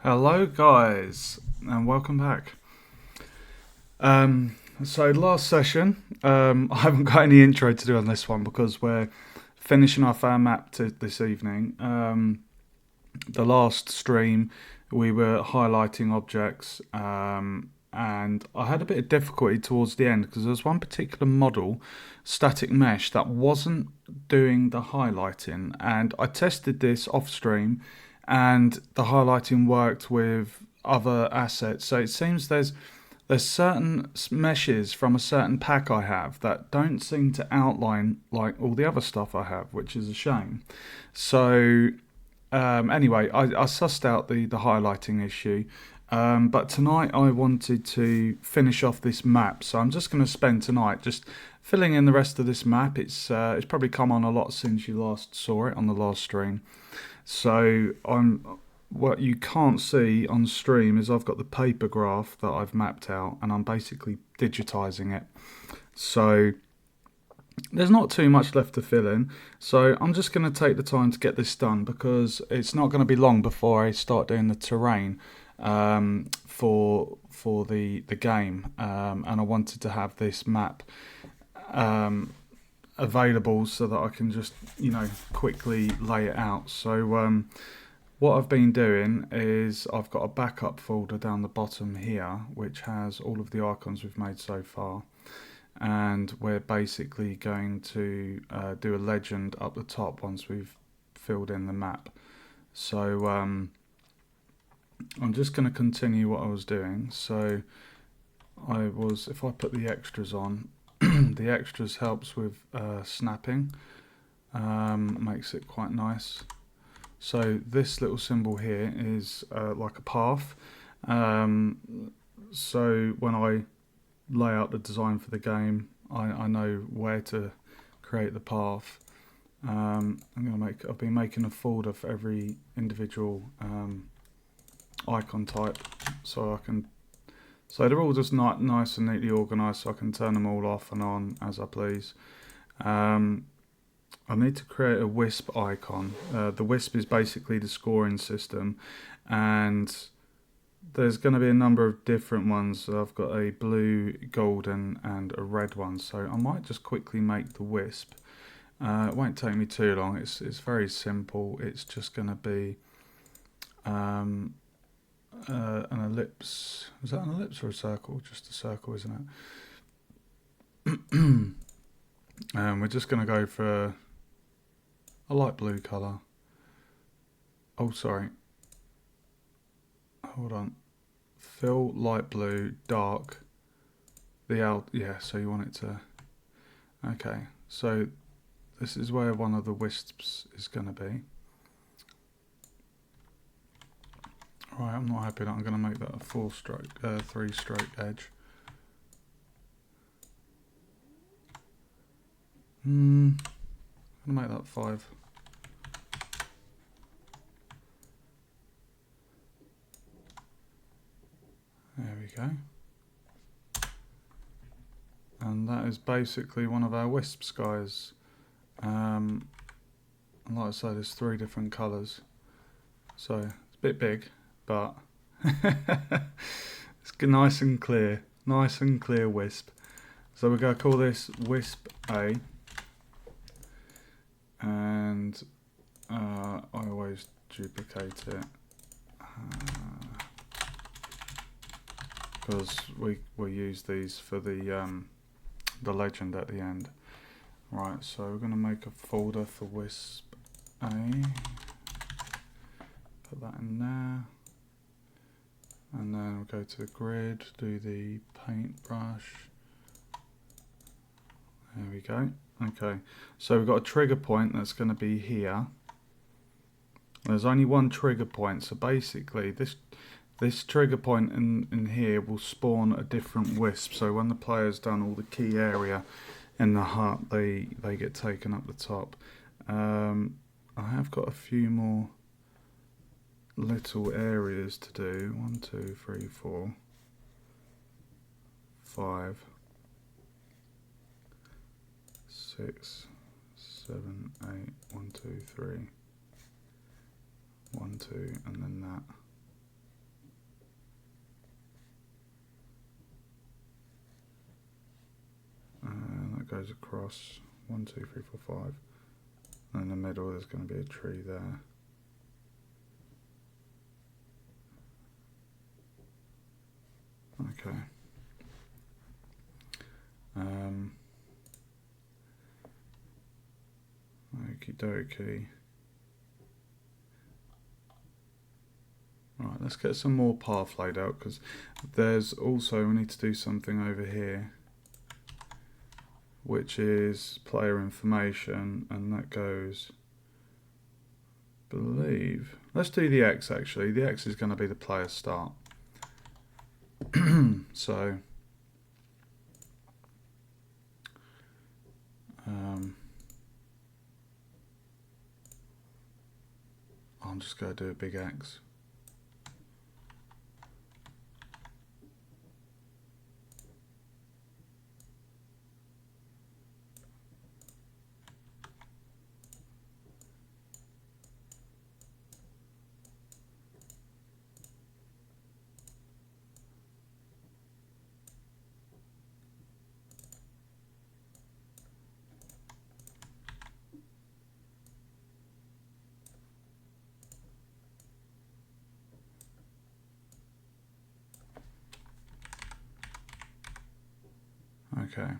Hello, guys, and welcome back. So last session, I haven't got any intro to do on this one because we're finishing off our map this evening. The last stream, we were highlighting objects, and I had a bit of difficulty towards the end because there was one particular model, static mesh, that wasn't doing the highlighting, and I tested this off stream, and the highlighting worked with other assets. So it seems there's certain meshes from a certain pack I have that don't seem to outline like all the other stuff I have, which is a shame. So anyway, I sussed out the highlighting issue. But tonight I wanted to finish off this map, so I'm just going to spend tonight just filling in the rest of this map. It's probably come on a lot since you last saw it on the last stream. So what you can't see on stream is I've got the paper graph that I've mapped out, and I'm basically digitizing it. So there's not too much left to fill in, so I'm just going to take the time to get this done because it's not going to be long before I start doing the terrain for the game, and I wanted to have this map available so that I can just quickly lay it out. So what I've been doing is I've got a backup folder down the bottom here which has all of the icons we've made so far, and we're basically going to do a legend up the top once we've filled in the map. So I'm just going to continue what I was doing. So if I put the extras on, the extras helps with snapping, makes it quite nice. So this little symbol here is like a path. So when I lay out the design for the game, I know where to create the path. I've been making a folder for every individual icon type, so they're all just nice and neatly organised, so I can turn them all off and on as I please. I need to create a Wisp icon. The Wisp is basically the scoring system, and there's going to be a number of different ones. I've got a blue, golden, and a red one, so I might just quickly make the Wisp. It won't take me too long. It's very simple. It's just going to be an ellipse. Is that an ellipse or a circle? Just a circle, isn't it? We're just going to go for a light blue colour. Oh, sorry. Hold on. Fill light blue, dark. So you want it to. Okay, so this is where one of the wisps is going to be. Right, I'm not happy that I'm going to make that a 3-stroke edge. I'm going to make that 5. There we go. And that is basically one of our wisps, guys. And like I say, there's 3 different colours. So it's a bit big, but it's nice and clear. Nice and clear wisp. So we're going to call this Wisp A. And I always duplicate it. Because we use these for the legend at the end. Right, so we're going to make a folder for Wisp A. Put that in there. And then we'll go to the grid, do the paintbrush. There we go. Okay, so we've got a trigger point that's going to be here. There's only one trigger point, so basically this trigger point in here will spawn a different wisp. So when the player's done all the key area in the hut, they get taken up the top. I have got a few more little areas to do. 1, 2, 3, 4, 5, 6, 7, 8. 1, 2, 3. 1, 2, and then that. goes across 1, 2, 3, 4, 5. And in the middle there's going to be a tree there. Okay. Okie dokie. Right, let's get some more path laid out, because there's also, we need to do something over here, which is player information, and that goes, believe, let's do the X actually. The X is going to be the player start. So I'm just going to do a big X. Okay,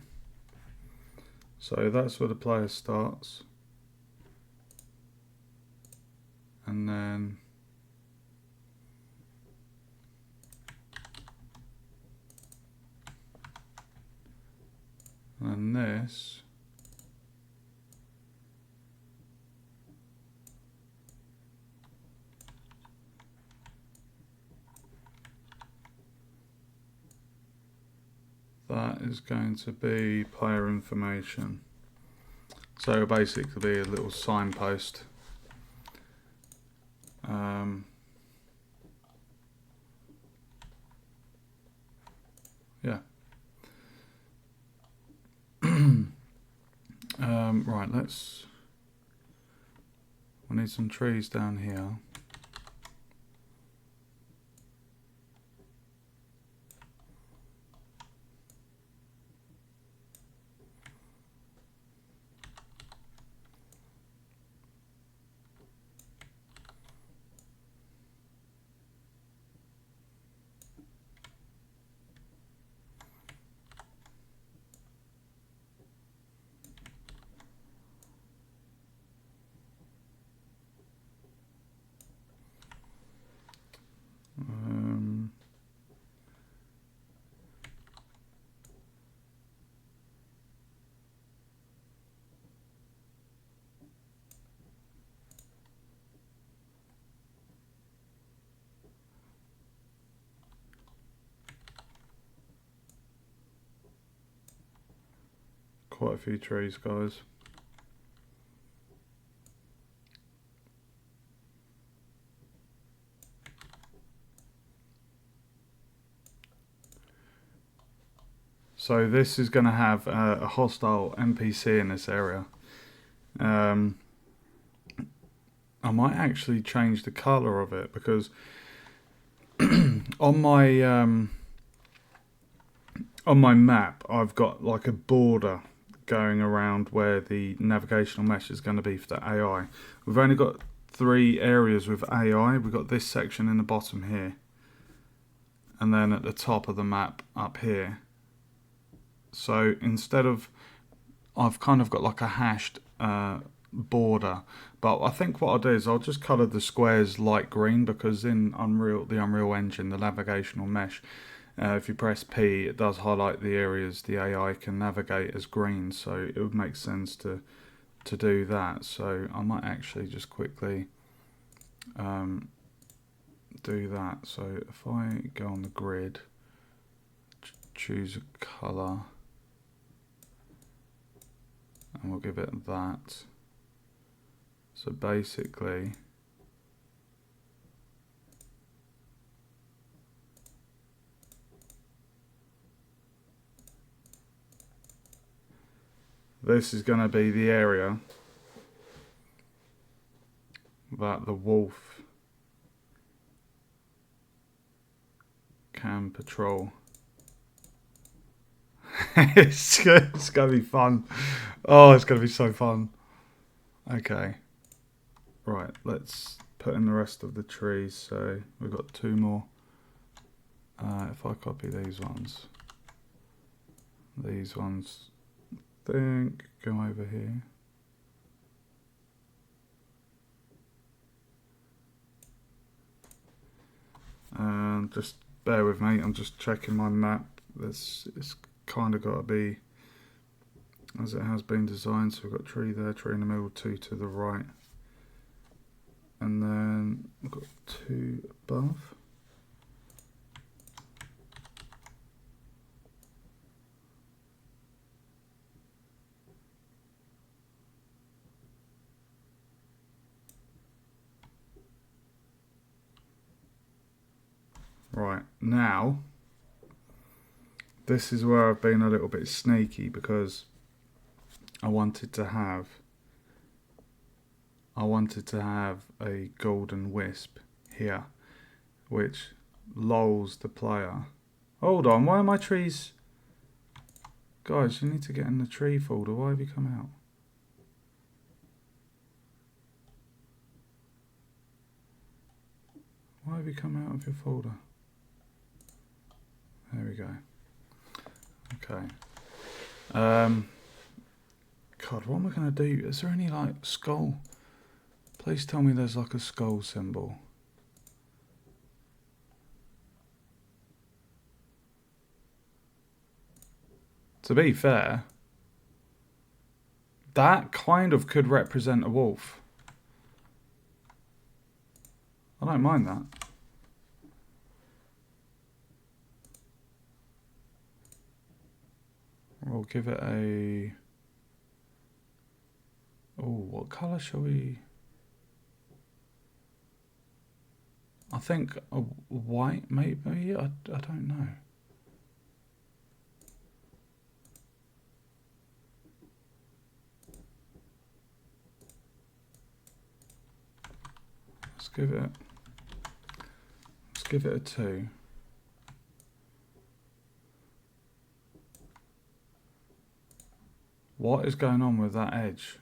so that's where the player starts, and then this that is going to be player information. So it'll basically be a little signpost. Yeah. Right, we need some trees down here. Quite a few trees, guys. So this is going to have a hostile NPC in this area. I might actually change the color of it, because on my map I've got like a border going around where the navigational mesh is going to be for the AI. We've only got 3 areas with AI. We've got this section in the bottom here, and then at the top of the map up here. So instead of, I've kind of got like a hashed border, but I think what I'll do is I'll just colour the squares light green, because in the Unreal Engine, the navigational mesh, if you press P, it does highlight the areas the AI can navigate as green, so it would make sense to do that. So I might actually just quickly do that. So if I go on the grid, choose a colour, and we'll give it that. So basically, this is going to be the area that the wolf can patrol. It's gonna be fun. Oh, it's gonna be so fun. Okay. Right, let's put in the rest of the trees. So we've got two more. If I copy these ones, think go over here. And just bear with me, I'm just checking my map. It's kind of got to be as it has been designed. So we've got tree there, tree in the middle, two to the right. And then we've got two above. Right, now, this is where I've been a little bit sneaky because I wanted to have a golden wisp here, which lulls the player. Hold on, why are my trees... Guys, you need to get in the tree folder. Why have you come out? Why have you come out of your folder? There we go. Okay. God, what am I going to do? Is there any, like, skull? Please tell me there's, like, a skull symbol. To be fair, that kind of could represent a wolf. I don't mind that. We'll give it a... Oh, what colour shall we... I think a white, maybe? I don't know. Let's give it a 2. What is going on with that edge?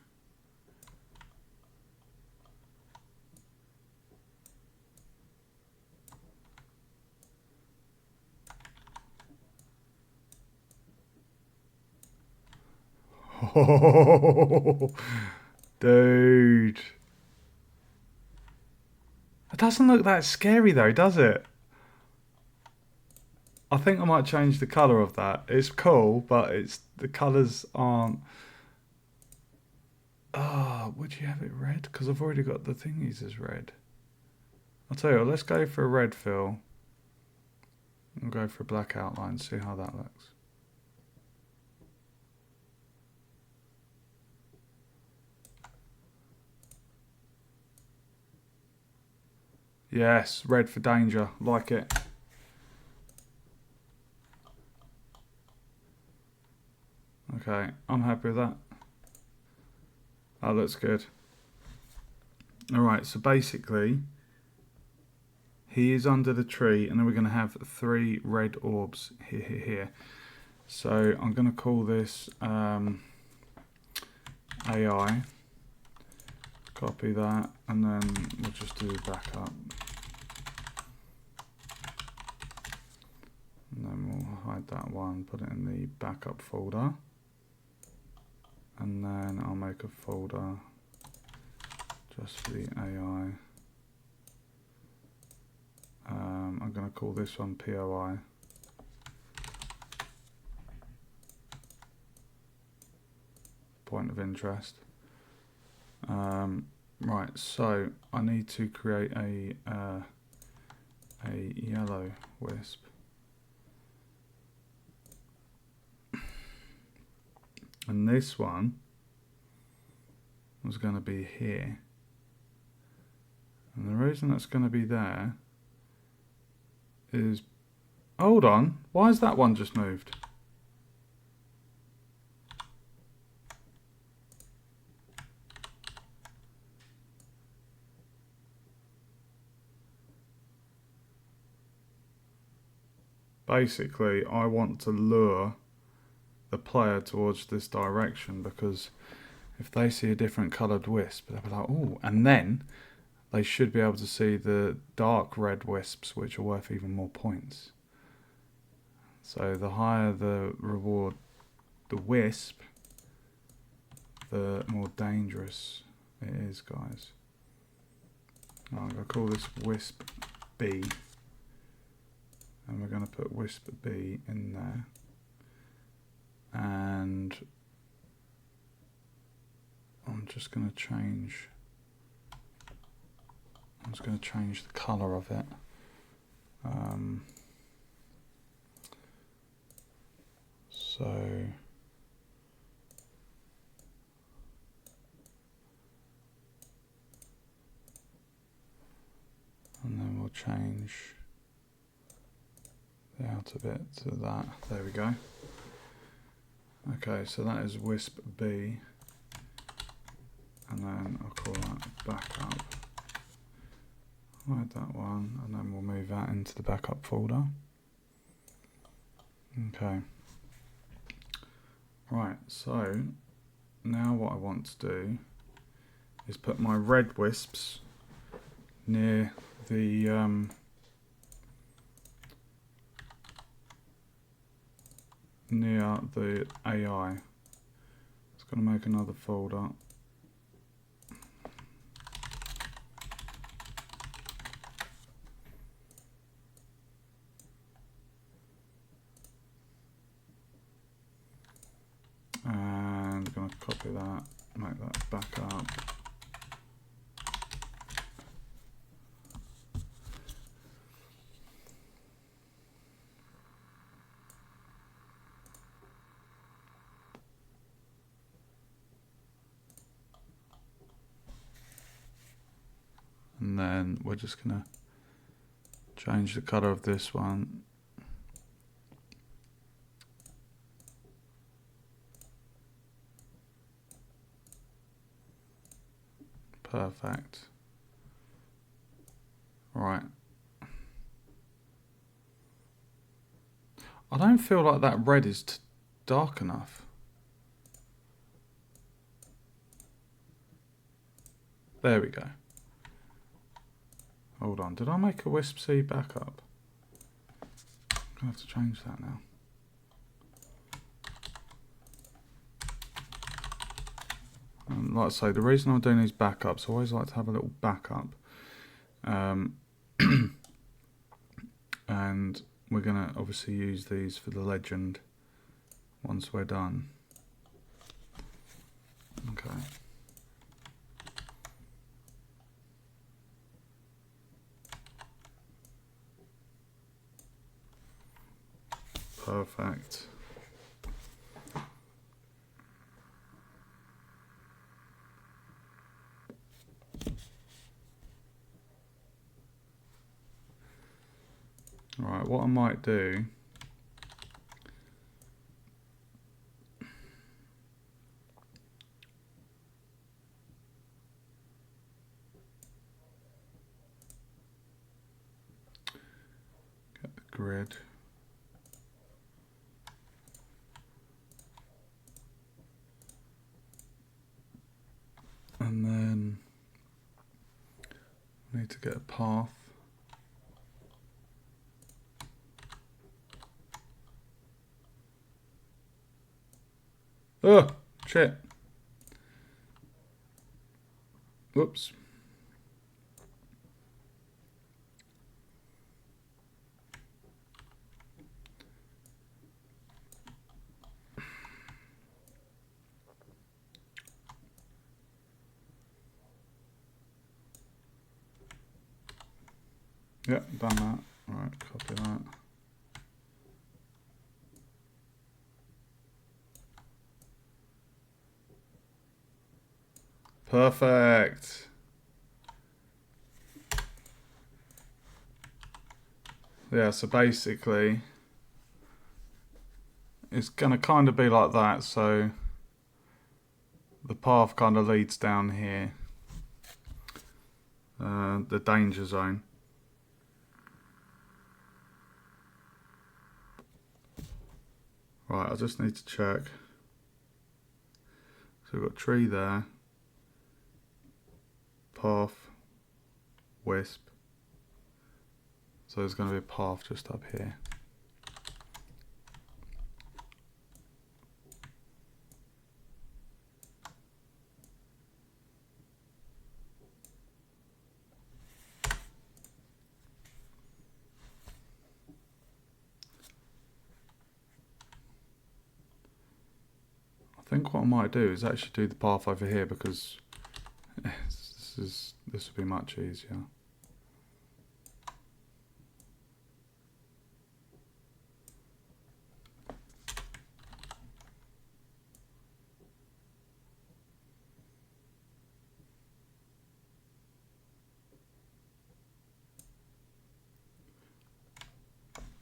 Oh, dude. It doesn't look that scary though, does it? I think I might change the colour of that. It's cool, but the colours aren't... Ah, would you have it red? Because I've already got the thingies as red. I'll tell you what, let's go for a red fill. We'll go for a black outline, see how that looks. Yes, red for danger. Like it. Okay, I'm happy with that. That looks good. Alright, so basically, he is under the tree, and then we're going to have 3 red orbs here. So I'm going to call this AI. Copy that, and then we'll just do backup. And then we'll hide that one, put it in the backup folder. And then I'll make a folder just for the AI. I'm going to call this one POI. Point of interest. Right, so I need to create a yellow wisp. And this one was going to be here. And the reason that's going to be there is... Hold on, why has that one just moved? Basically, I want to lure the player towards this direction, because if they see a different coloured wisp, they'll be like, oh, and then they should be able to see the dark red wisps, which are worth even more points. So the higher the reward, the wisp, the more dangerous it is, guys. I'm going to call this wisp B, and we're going to put wisp B in there, and I'm just going to change the colour of it. So and then we'll change the outer bit to that. There we go. Okay, so that is wisp B, and then I'll call that backup. Hide that one, and then we'll move that into the backup folder. Okay. Right, so now what I want to do is put my red wisps near the AI. It's going to make another folder. And I'm going to copy that, make that back up. And then we're just going to change the colour of this one. Perfect. Right. I don't feel like that red is dark enough. There we go. Hold on, did I make a wisp C backup? I'm going to have to change that now. And like I say, the reason I'm doing these backups, I always like to have a little backup. And we're going to obviously use these for the legend once we're done. Okay. Perfect. Right, what I might do get the grid. And then I need to get a path. Oh, shit. Whoops. Yep, done that. Alright, copy that. Perfect. Yeah, so basically it's going to kind of be like that, so the path kind of leads down here, the danger zone. Right, I just need to check. So we've got tree there, path, wisp. So there's going to be a path just up here. I think what I might do is actually do the path over here, because this will be much easier.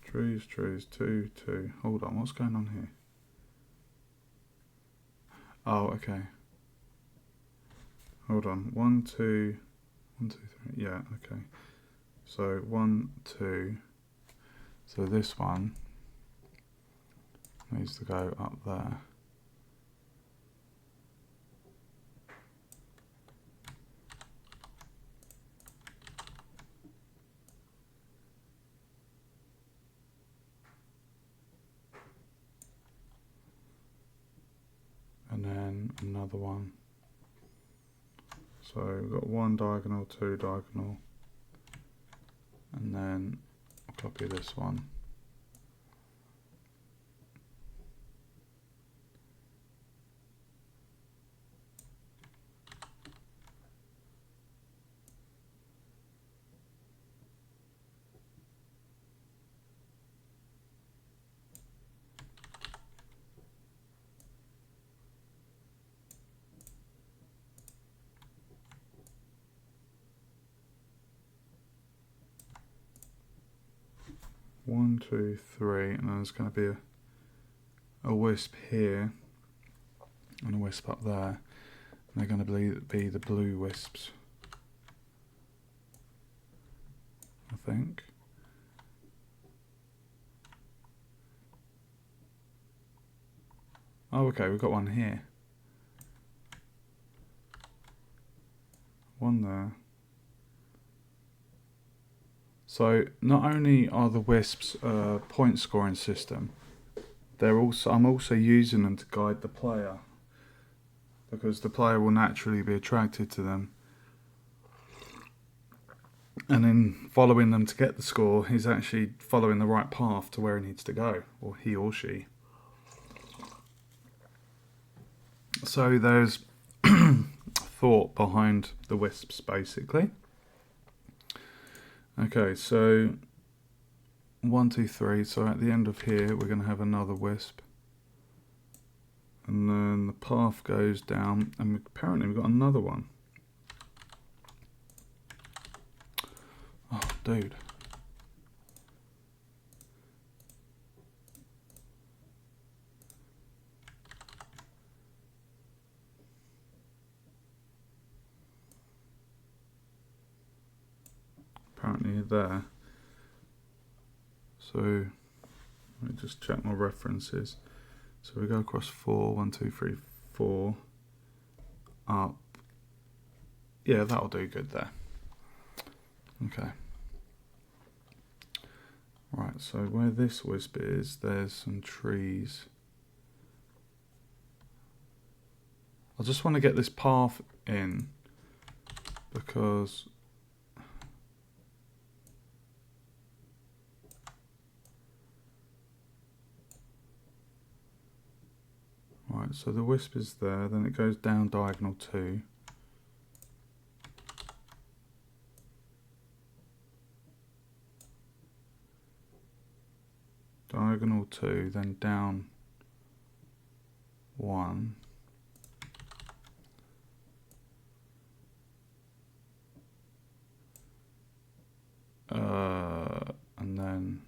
Trees, two. Hold on, what's going on here? Oh, okay. Hold on. 1, 2, 1, 2, 3. Yeah, okay. So 1, 2. So this one needs to go up there. And then another one. So we've got 1 diagonal, 2 diagonal, and then I'll copy this one. One, two, three, and then there's going to be a wisp here and a wisp up there. And they're going to be the blue wisps, I think. Oh, okay, we've got one here. One there. So not only are the wisps a point scoring system, I'm also using them to guide the player, because the player will naturally be attracted to them, and in following them to get the score, he's actually following the right path to where he needs to go, or he or she. So there's thought behind the wisps, basically. Okay, so 1, 2, 3. So at the end of here, we're going to have another wisp, and then the path goes down, and apparently we've got another one. Oh, dude. Apparently there. So let me just check my references. So we go across 4, 1, 2, 3, 4, up. Yeah, that'll do good there. Okay. Right, so where this wisp is, there's some trees. I just want to get this path in, because right, so the wisp is there, then it goes down diagonal 2. Diagonal 2, then down 1. And then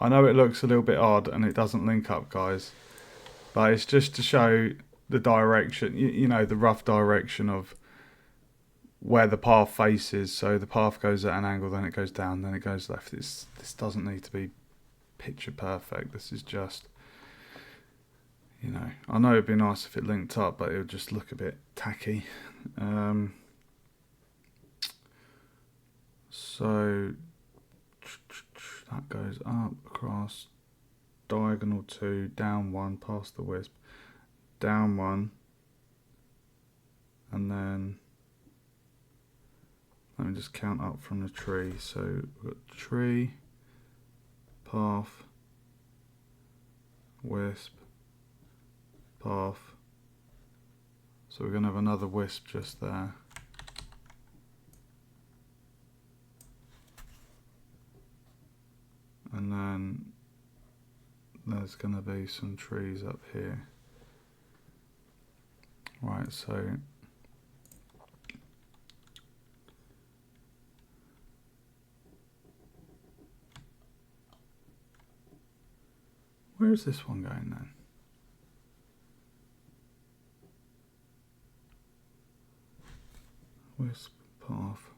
I know it looks a little bit odd and it doesn't link up, guys, but it's just to show the direction, you know, the rough direction of where the path faces. So the path goes at an angle, then it goes down, then it goes left. This doesn't need to be picture perfect. This is just, you know, I know it'd be nice if it linked up, but it would just look a bit tacky. So that goes up, across, diagonal 2, down 1, past the wisp, down 1, and then let me just count up from the tree. So we've got tree, path, wisp, path. So we're going to have another wisp just there. And then there's going to be some trees up here. Right, so where is this one going then? Wisp, path.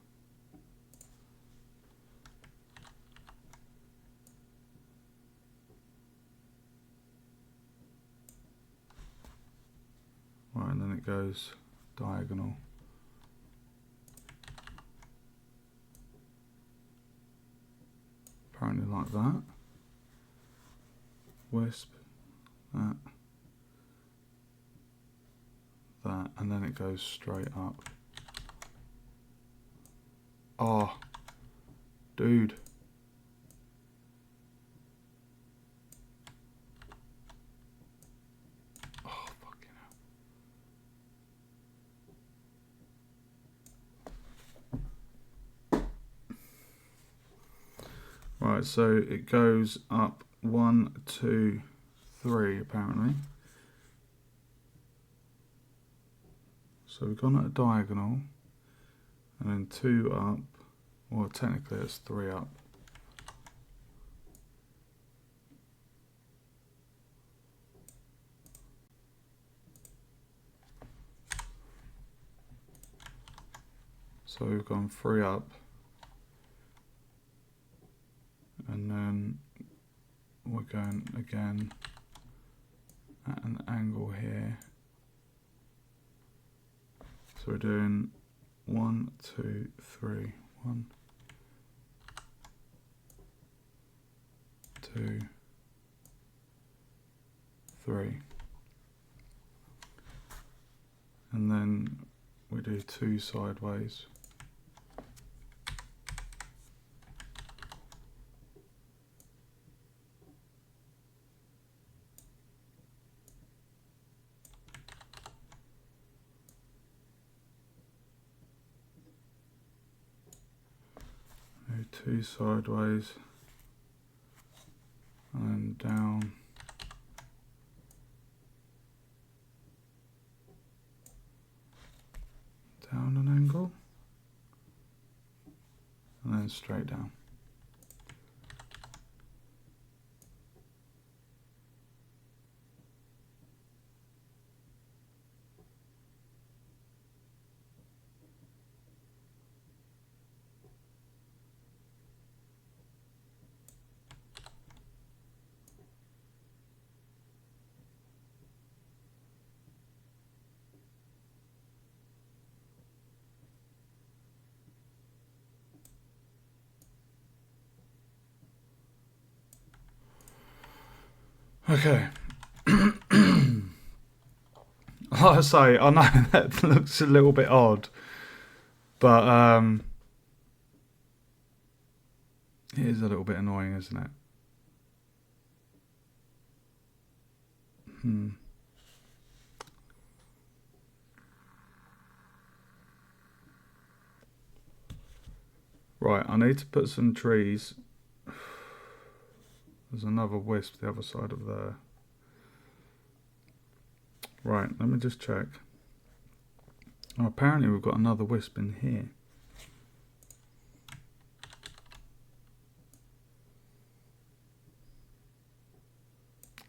Right, and then it goes diagonal. Apparently like that. Wisp, that, and then it goes straight up. Oh, dude. Oh, fucking hell. Right, so it goes up 1, 2, 3 apparently. So we've gone at a diagonal, and then 2 up, well technically it's 3 up. So we've gone 3 up, and then we're going again at an angle here. So we're doing 1, 2, 3, 1, 2, 3, and then we do 2 sideways. Do 2 sideways, and then down, down an angle, and then straight down. Okay. Like I say, I know that looks a little bit odd, but it is a little bit annoying, isn't it? Right, I need to put some trees. There's another wisp the other side of there. Right, let me just check. Oh, apparently we've got another wisp in here.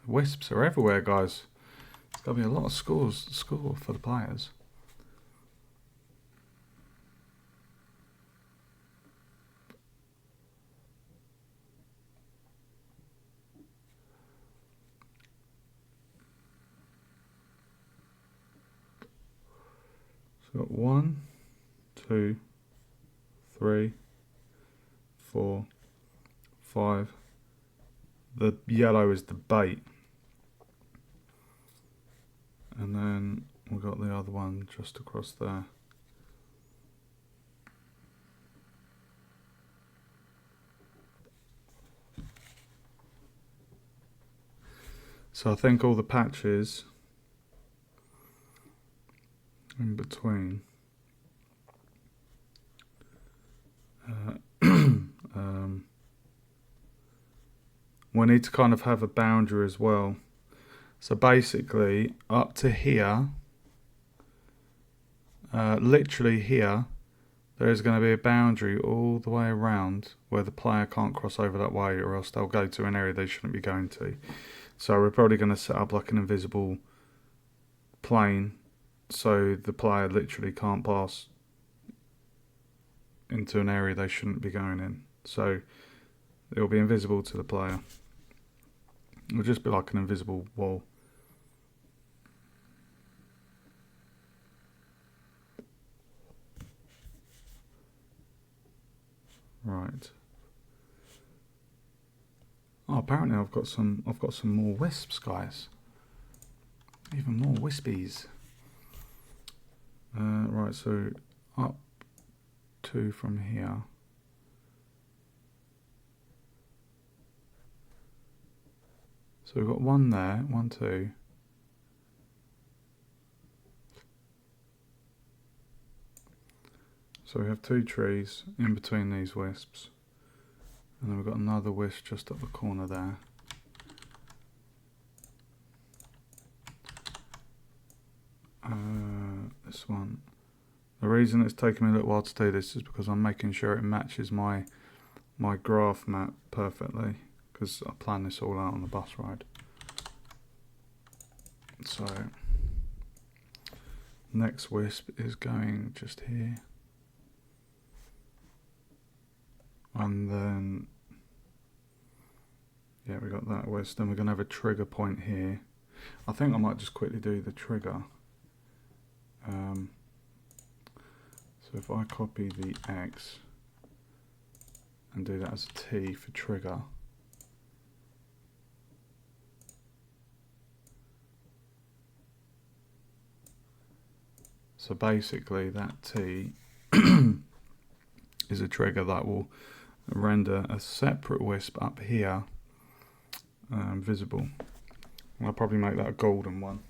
Wisps are everywhere, guys. There's got to be a lot of scores to score for the players. So we've got 1, 2, 3, 4, 5. The yellow is the bait. And then we've got the other one just across there. So I think all the patches in between we need to kind of have a boundary as well. So basically up to here, literally here, there is going to be a boundary all the way around where the player can't cross over that way, or else they'll go to an area they shouldn't be going to. So we're probably going to set up like an invisible plane so the player literally can't pass into an area they shouldn't be going in. So it will be invisible to the player. It will just be like an invisible wall. Right. Oh, apparently I've got some more wisps, guys. Even more wispies. Right, so up 2 from here. So we've got 1 there, 1, 2. So we have 2 trees in between these wisps. And then we've got another wisp just at the corner there. This one. The reason it's taken me a little while to do this is because I'm making sure it matches my graph map perfectly, because I planned this all out on the bus ride. So next wisp is going just here, and then yeah, we got that wisp. Then we're going to have a trigger point here. I think I might just quickly do the trigger. So if I copy the X and do that as a T for trigger, so basically that T is a trigger that will render a separate wisp up here visible. And I'll probably make that a golden one.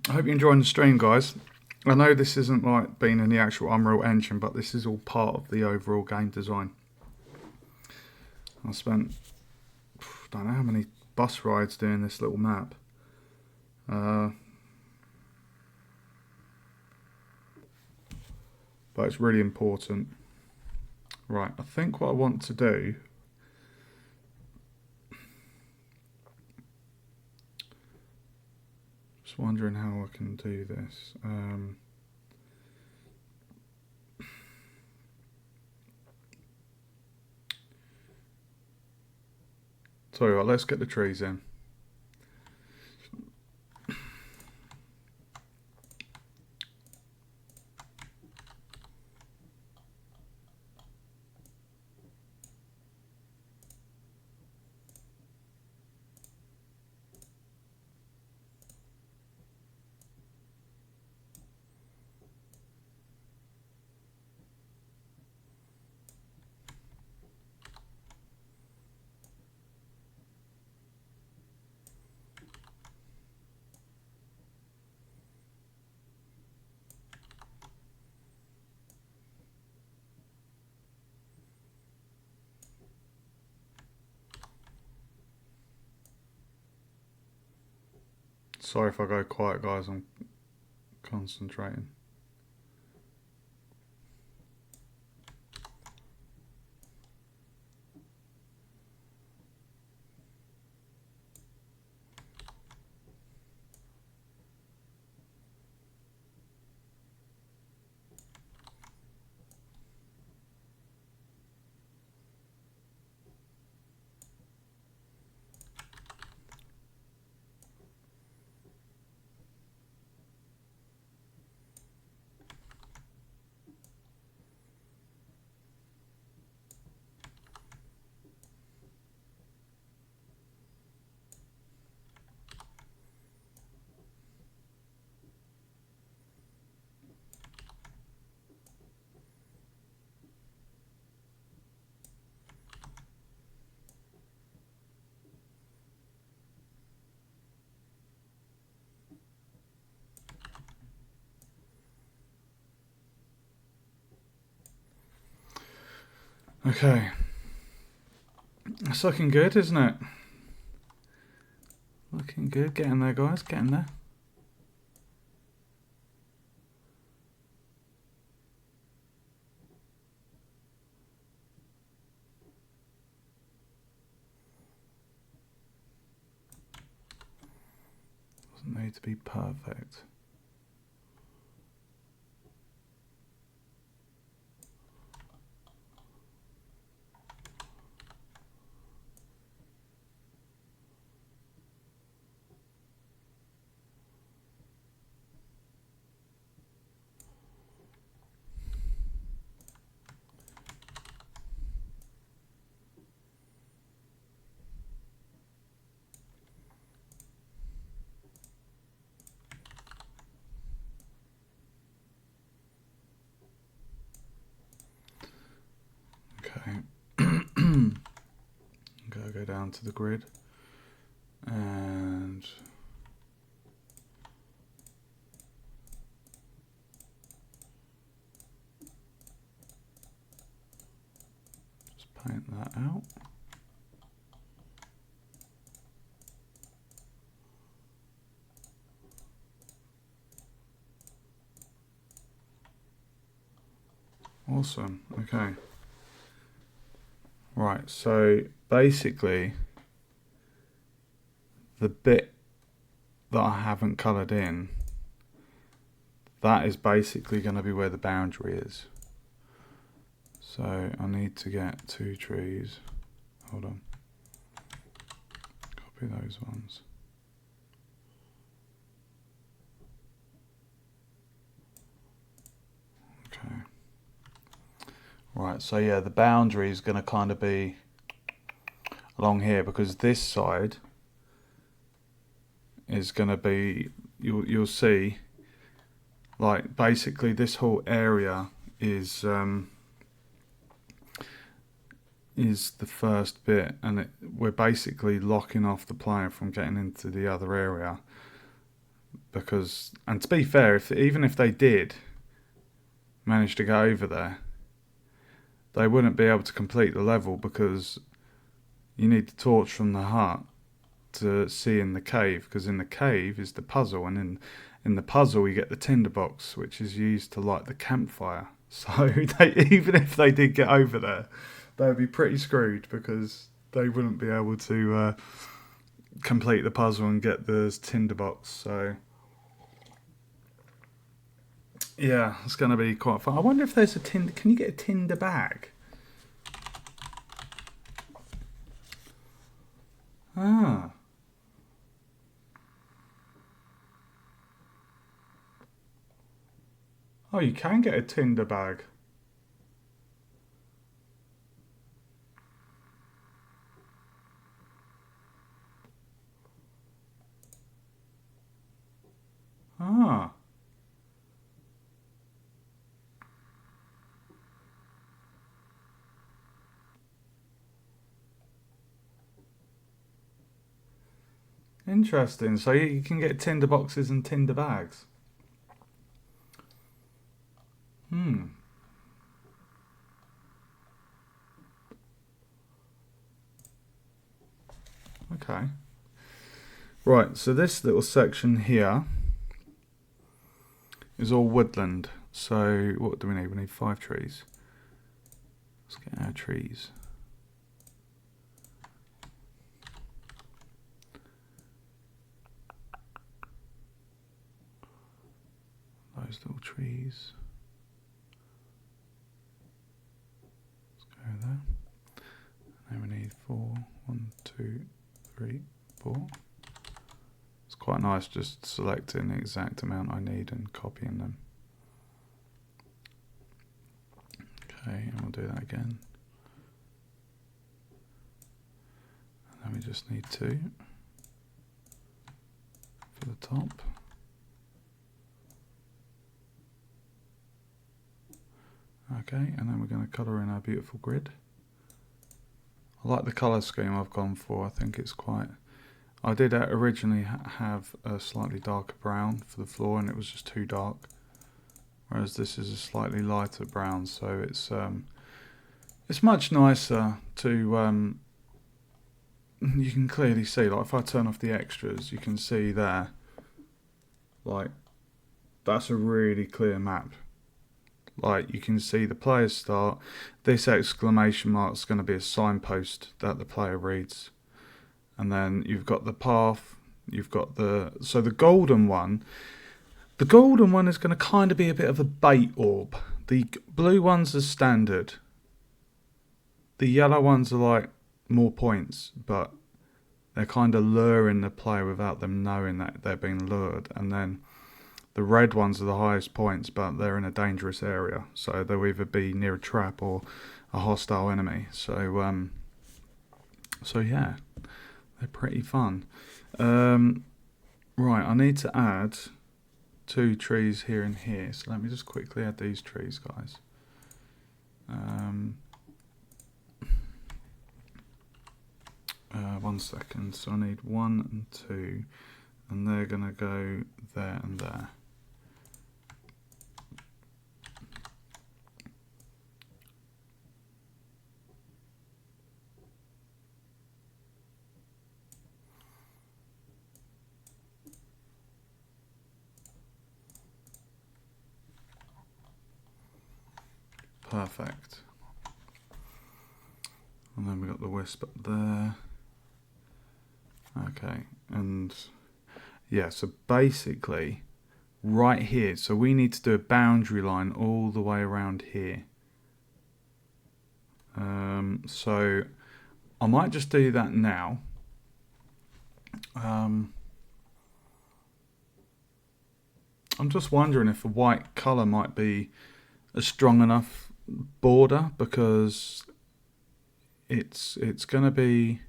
I hope you're enjoying the stream, guys. I know this isn't like being in the actual Unreal Engine, but this is all part of the overall game design. I spent, don't know how many bus rides doing this little map. But it's really important. Right, I think what I want to do, just wondering how I can do this. Tell you what, let's get the trees in. Sorry if I go quiet, guys, I'm concentrating. Okay. It's looking good, isn't it? Looking good. Getting there, guys. Getting there. Doesn't need to be perfect. Okay. Gotta go down to the grid and just paint that out. Awesome. Okay. Right, so basically the bit that I haven't coloured in, that is basically going to be where the boundary is. So I need to get 2 trees. Hold on. Copy those ones. Okay. Right, so yeah, the boundary is going to kind of be along here, because this side is going to be, you'll see, like basically this whole area is the first bit, and we're basically locking off the player from getting into the other area. Because, and to be fair, even if they did manage to go over there, they wouldn't be able to complete the level, because you need the torch from the hut to see in the cave, because in the cave is the puzzle, and in the puzzle you get the tinderbox, which is used to light the campfire. So even if they did get over there, they would be pretty screwed, because they wouldn't be able to complete the puzzle and get the tinderbox. So yeah, it's going to be quite fun. I wonder if there's a tinder. Can you get a tinder bag? Ah. Oh, you can get a tinder bag. Ah. Interesting. So you can get tinder boxes and tinder bags. Hmm. Okay. Right, so this little section here is all woodland. So what do we need? We need 5 trees. Let's get our trees. Those little trees. Let's go there. And then we need 4. 1, 2, 3, 4. It's quite nice just selecting the exact amount I need and copying them. Okay, and we'll do that again. And then we just need 2 for the top. Okay, and then we're going to colour in our beautiful grid. I like the colour scheme I've gone for. I think it's quite... I did originally have a slightly darker brown for the floor, and it was just too dark. Whereas this is a slightly lighter brown, so it's it's much nicer to. You can clearly see, like if I turn off the extras, you can see there, like that's a really clear map. Like you can see the players start. This exclamation mark is going to be a signpost that the player reads, and then you've got the path. You've got the golden one. The golden one is going to kind of be a bit of a bait orb. The blue ones are standard. The yellow ones are like more points, but they're kind of luring the player without them knowing that they're being lured. And then the red ones are the highest points, but they're in a dangerous area, so they'll either be near a trap or a hostile enemy. So yeah, they're pretty fun. Right, I need to add 2 trees here and here. So let me just quickly add these trees, guys. 1 second. So I need 1 and 2, and they're gonna go there and there. Perfect. And then we got the wisp up there. Okay, and yeah, so basically right here, so we need to do a boundary line all the way around here. So I might just do that now. I'm just wondering if a white colour might be a strong enough border, because it's going to be...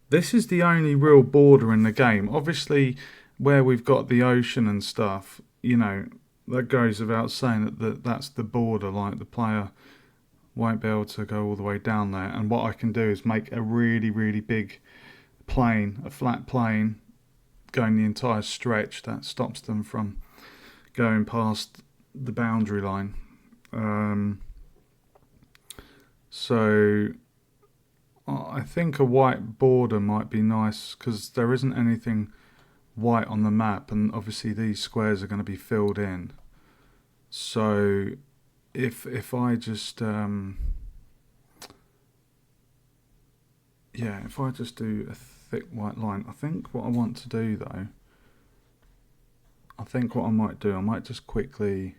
This is the only real border in the game. Obviously, where we've got the ocean and stuff, you know, that goes without saying that's the border. Like, the player won't be able to go all the way down there. And what I can do is make a really, really big plane, a flat plane, going the entire stretch that stops them from going past the boundary line. So I think a white border might be nice, because there isn't anything white on the map, and obviously these squares are going to be filled in. So if I just if I just do a thick white line, I think what I want to do though, I think what I might do, I might just quickly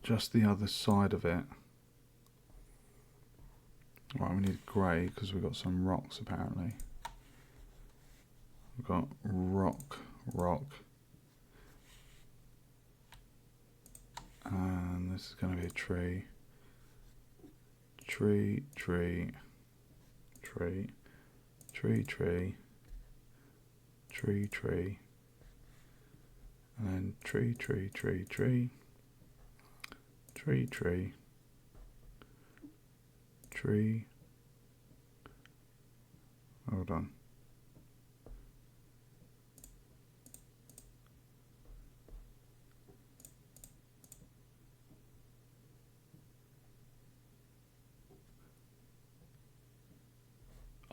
just the other side of it. Right, we need grey because we've got some rocks apparently. We've got rock, and this is going to be a tree, tree, tree, tree, tree, tree, tree, tree, and then tree, tree, tree, tree, tree, tree, tree. Hold on.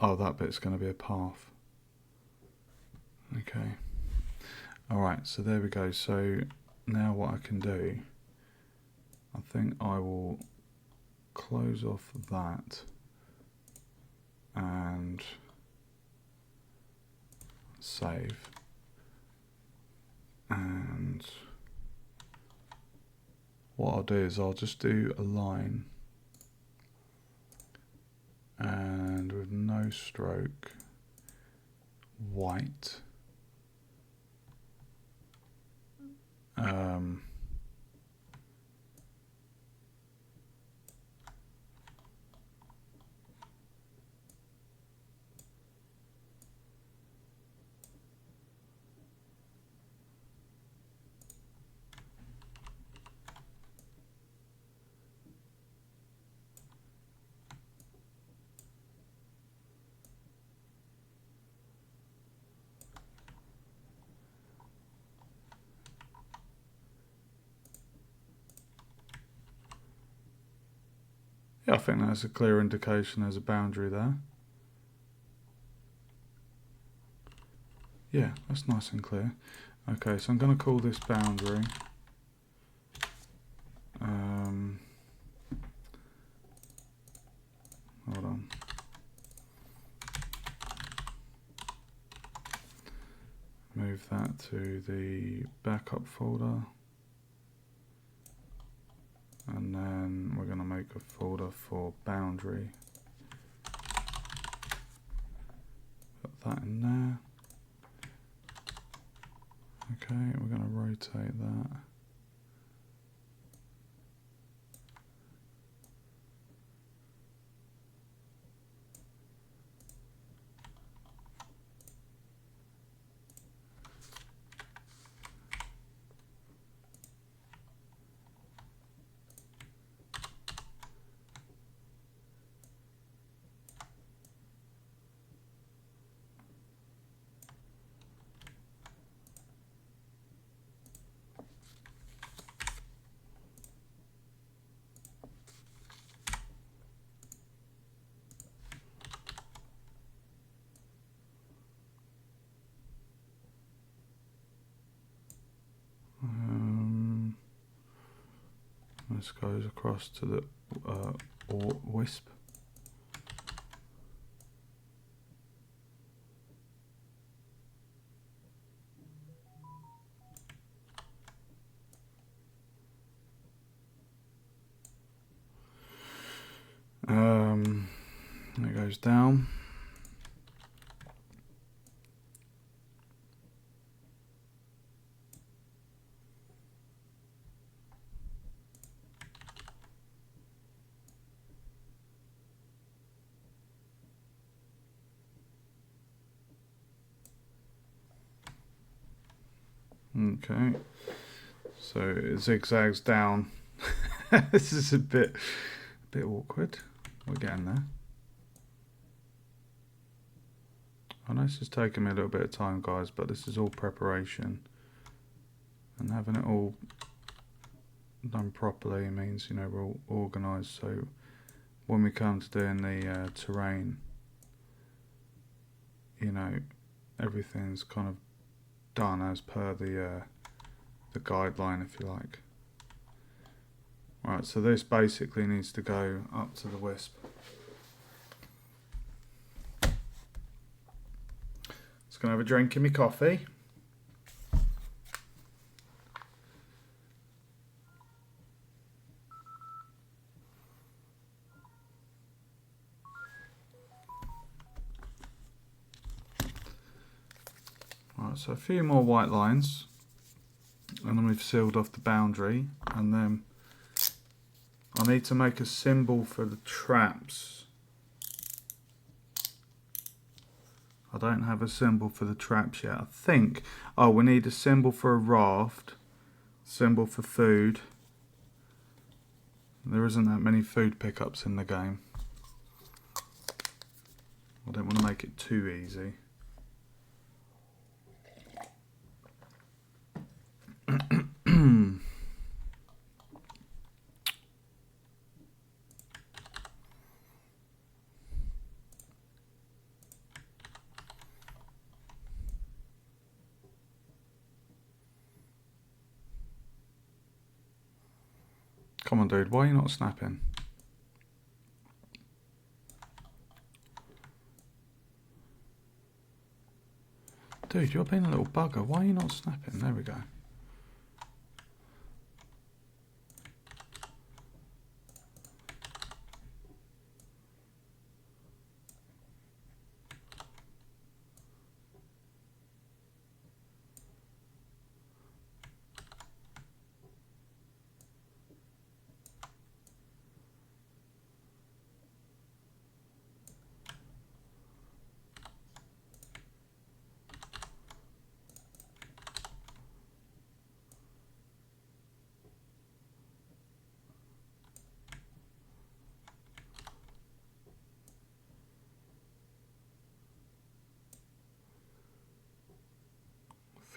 Oh, that bit's going to be a path. Okay. Alright, so there we go. So now what I can do, I think I will close off that and save. And what I'll do is I'll just do a line, and with no stroke, white. Yeah, I think that's a clear indication there's a boundary there. Yeah, that's nice and clear. Okay, so I'm going to call this boundary. Hold on. Move that to the backup folder. And then we're going to make a folder for boundary. Put that in there. Okay, we're going to rotate that. This goes across to the wisp. It goes down. Okay, so it zigzags down. This is a bit awkward. We're getting there. I know this is taking me a little bit of time, guys, but this is all preparation, and having it all done properly means, you know, we're all organised. So when we come to doing the terrain, you know, everything's kind of done as per the guideline, if you like. Right, so this basically needs to go up to the wisp. Just gonna have a drink of my coffee. Right, so a few more white lines, and then we've sealed off the boundary, and then I need to make a symbol for the traps. I don't have a symbol for the traps yet. I think, oh, we need a symbol for a raft, symbol for food. There isn't that many food pickups in the game. I don't want to make it too easy. Come on, dude, why are you not snapping? Dude, you're being a little bugger. Why are you not snapping? There we go.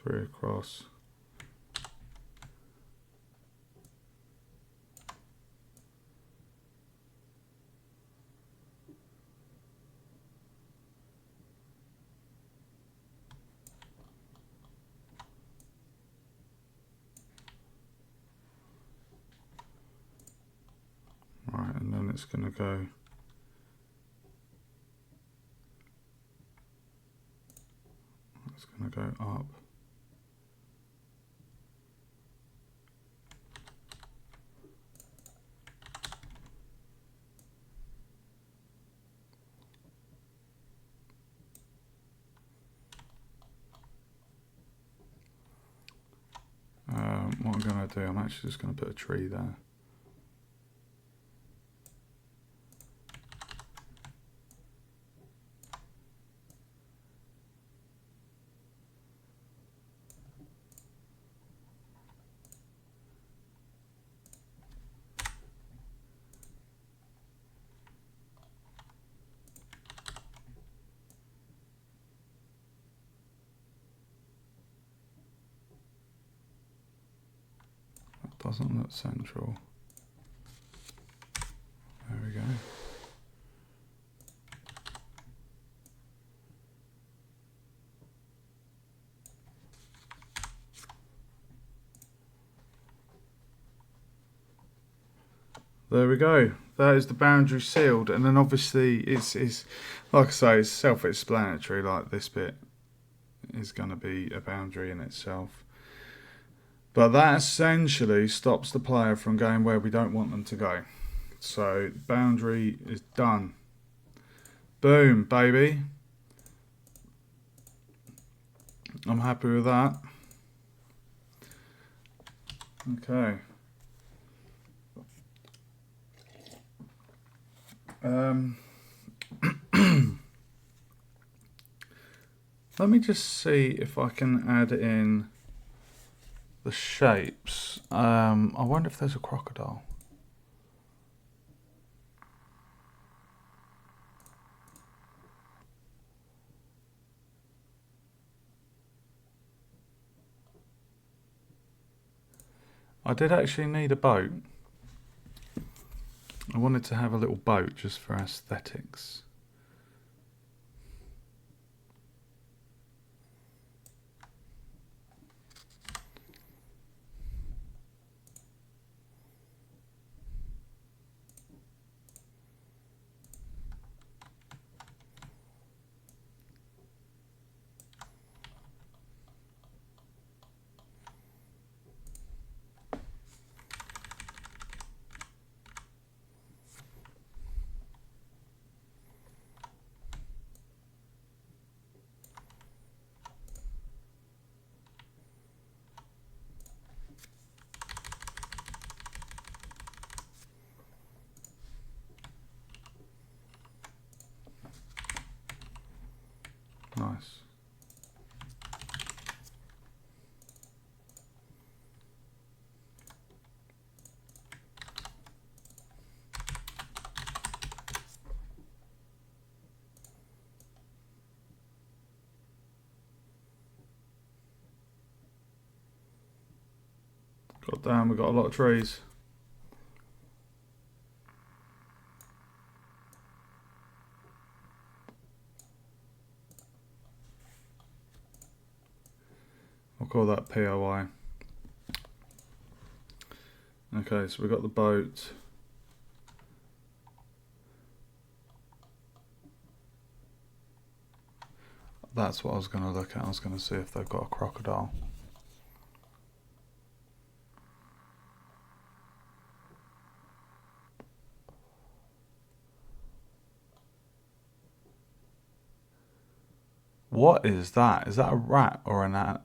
Three across. it's going to go. It's going to go up. What I'm going to do, I'm actually just going to put a tree there. That doesn't look central. There we go. There we go. That is the boundary sealed, and then obviously it's like I say, it's self-explanatory. Like this bit is going to be a boundary in itself, but that essentially stops the player from going where we don't want them to go. So boundary is done. Boom, baby. I'm happy with that. Okay. Let me just see if I can add in the shapes. I wonder if there's a crocodile. I did actually need a boat. I wanted to have a little boat just for aesthetics. Nice. God damn, we've got a lot of trees. I'll call that POI. Okay, so we've got the boat. That's what I was going to look at. I was going to see if they've got a crocodile. What is that? Is that a rat or an ant?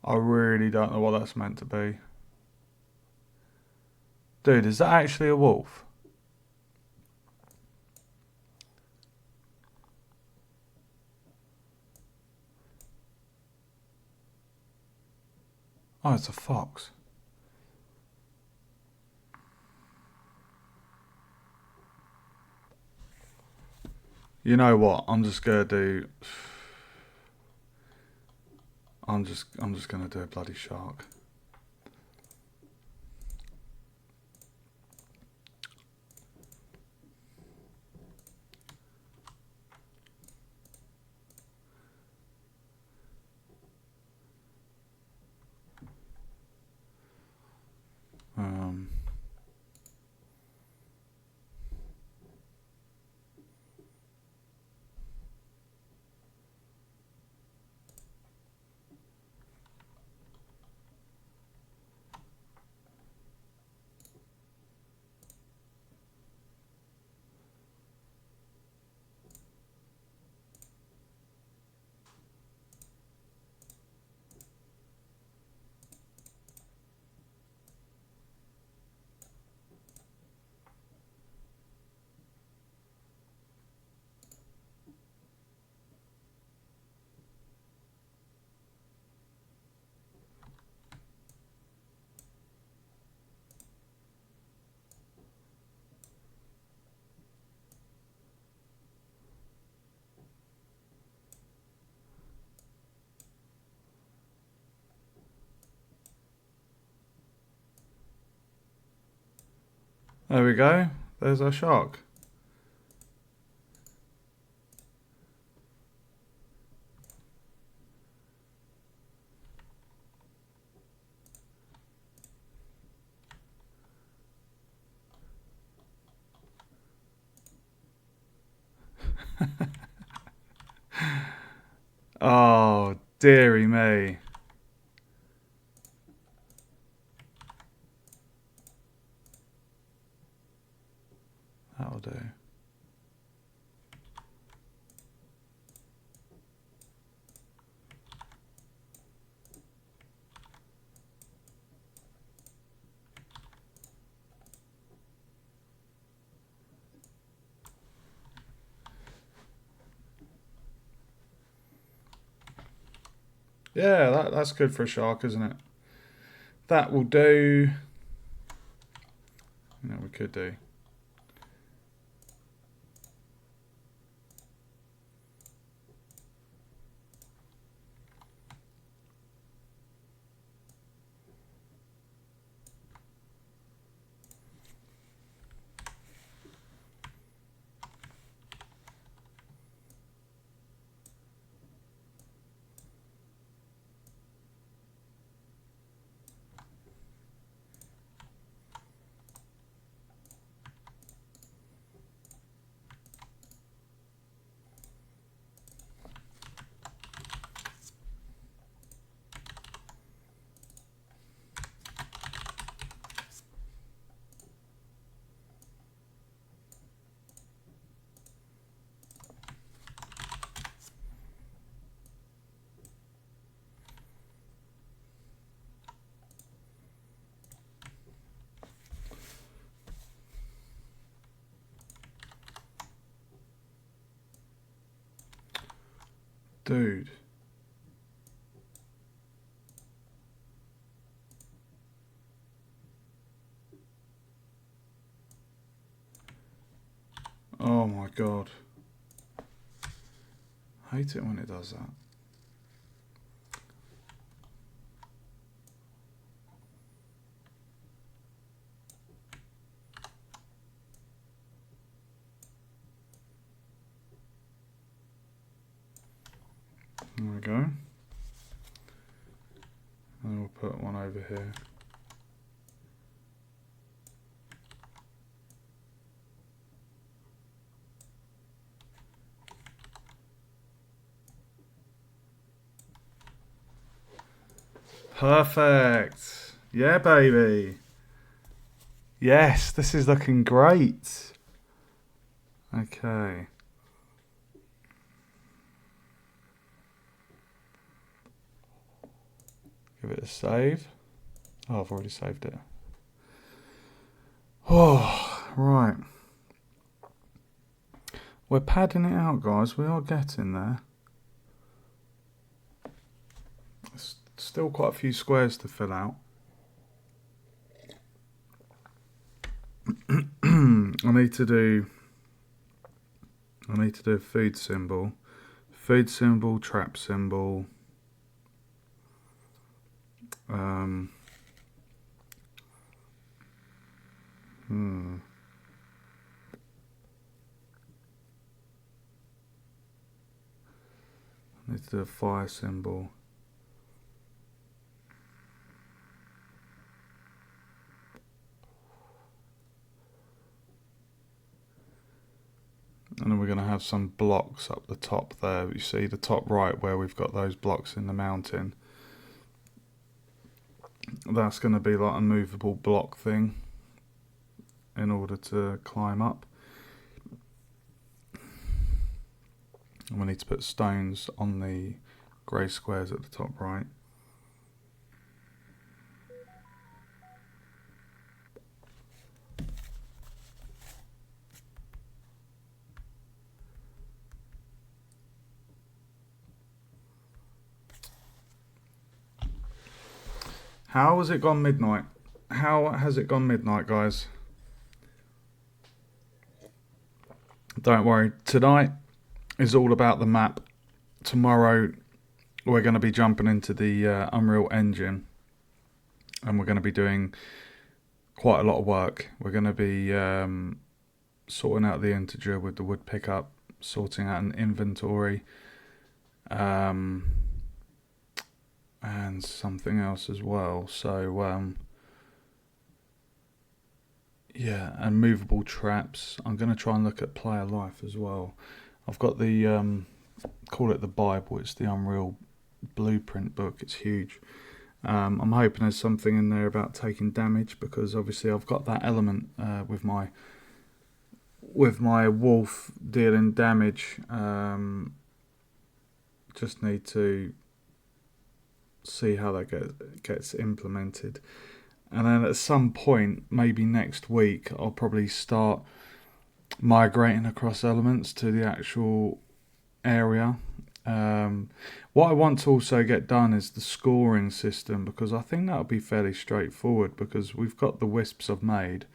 I really don't know what that's meant to be. Dude, is that actually a wolf? Oh, it's a fox. You know what? I'm just going to do... I'm just gonna do a bloody shark. Um, there we go. There's our shark. Oh, dearie me. That'll do. Yeah, that's good for a shark, isn't it? That will do. You know, we could do. Dude. Oh my god. I hate it when it does that. There we go. And we'll put one over here. Perfect. Yeah, baby. Yes, this is looking great. Okay. Give it a save. Oh, I've already saved it. Oh, right. We're padding it out, guys. We are getting there. There's still quite a few squares to fill out. I need to do a food symbol, trap symbol, Um, hmm. Need to do a fire symbol. And then we're going to have some blocks up the top there. You see the top right where we've got those blocks in the mountain. That's going to be like a movable block thing in order to climb up. And we need to put stones on the grey squares at the top right. How has it gone midnight? How has it gone midnight, guys? Don't worry, tonight is all about the map. Tomorrow we're going to be jumping into the Unreal Engine and we're going to be doing quite a lot of work. We're going to be sorting out the integer with the wood pickup, sorting out an inventory, and something else as well. So yeah, and movable traps. I'm going to try and look at player life as well. I've got the call it the Bible. It's the Unreal Blueprint book. It's huge. I'm hoping there's something in there about taking damage, because obviously I've got that element with my wolf dealing damage. Just need to see how that gets implemented, and then at some point, maybe next week, I'll probably start migrating across elements to the actual area. What I want to also get done is the scoring system, because I think that'll be fairly straightforward, because we've got the wisps I've made.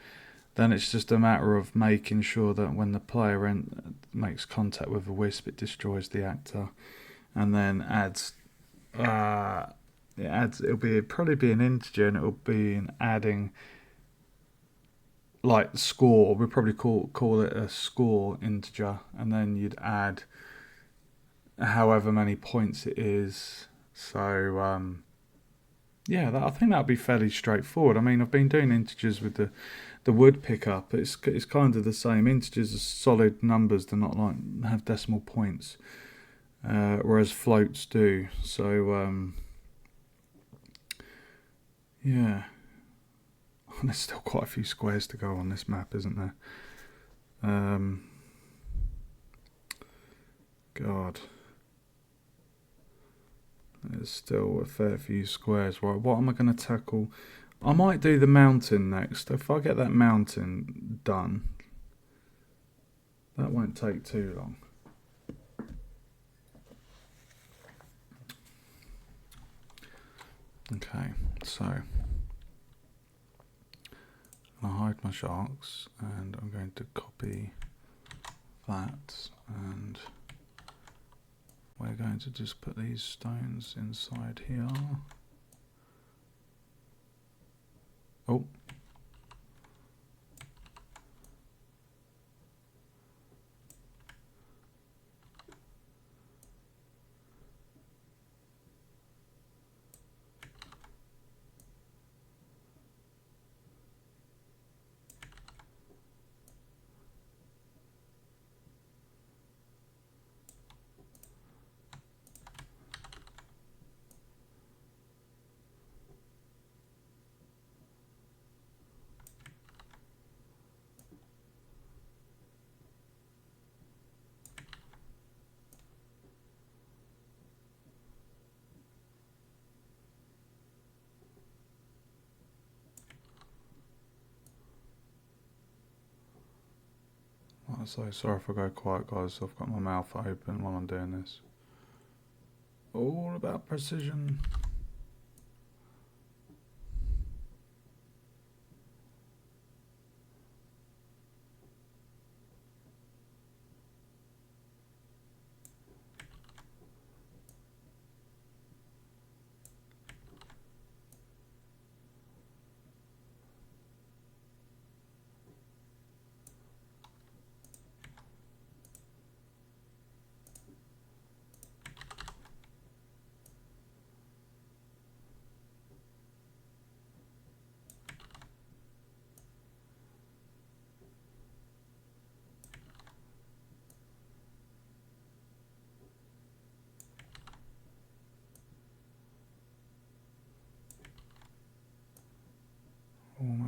Then it's just a matter of making sure that when the player makes contact with a wisp, it destroys the actor, and then adds. It'll probably be an integer, and it'll be an adding like score. We'll probably call it a score integer, and then you'd add however many points it is. So yeah, I think that'll be fairly straightforward. I mean, I've been doing integers with the wood pickup. It's kind of the same. Integers are solid numbers. They're not like have decimal points, whereas floats do. So yeah, there's still quite a few squares to go on this map, isn't there? God. There's still a fair few squares. Right, what am I going to tackle? I might do the mountain next. If I get that mountain done, that won't take too long. Okay, so I'll hide my sharks, and I'm going to copy that, and we're going to just put these stones inside here. Oh. So sorry if I go quiet, guys. I've got my mouth open while I'm doing this. All about precision.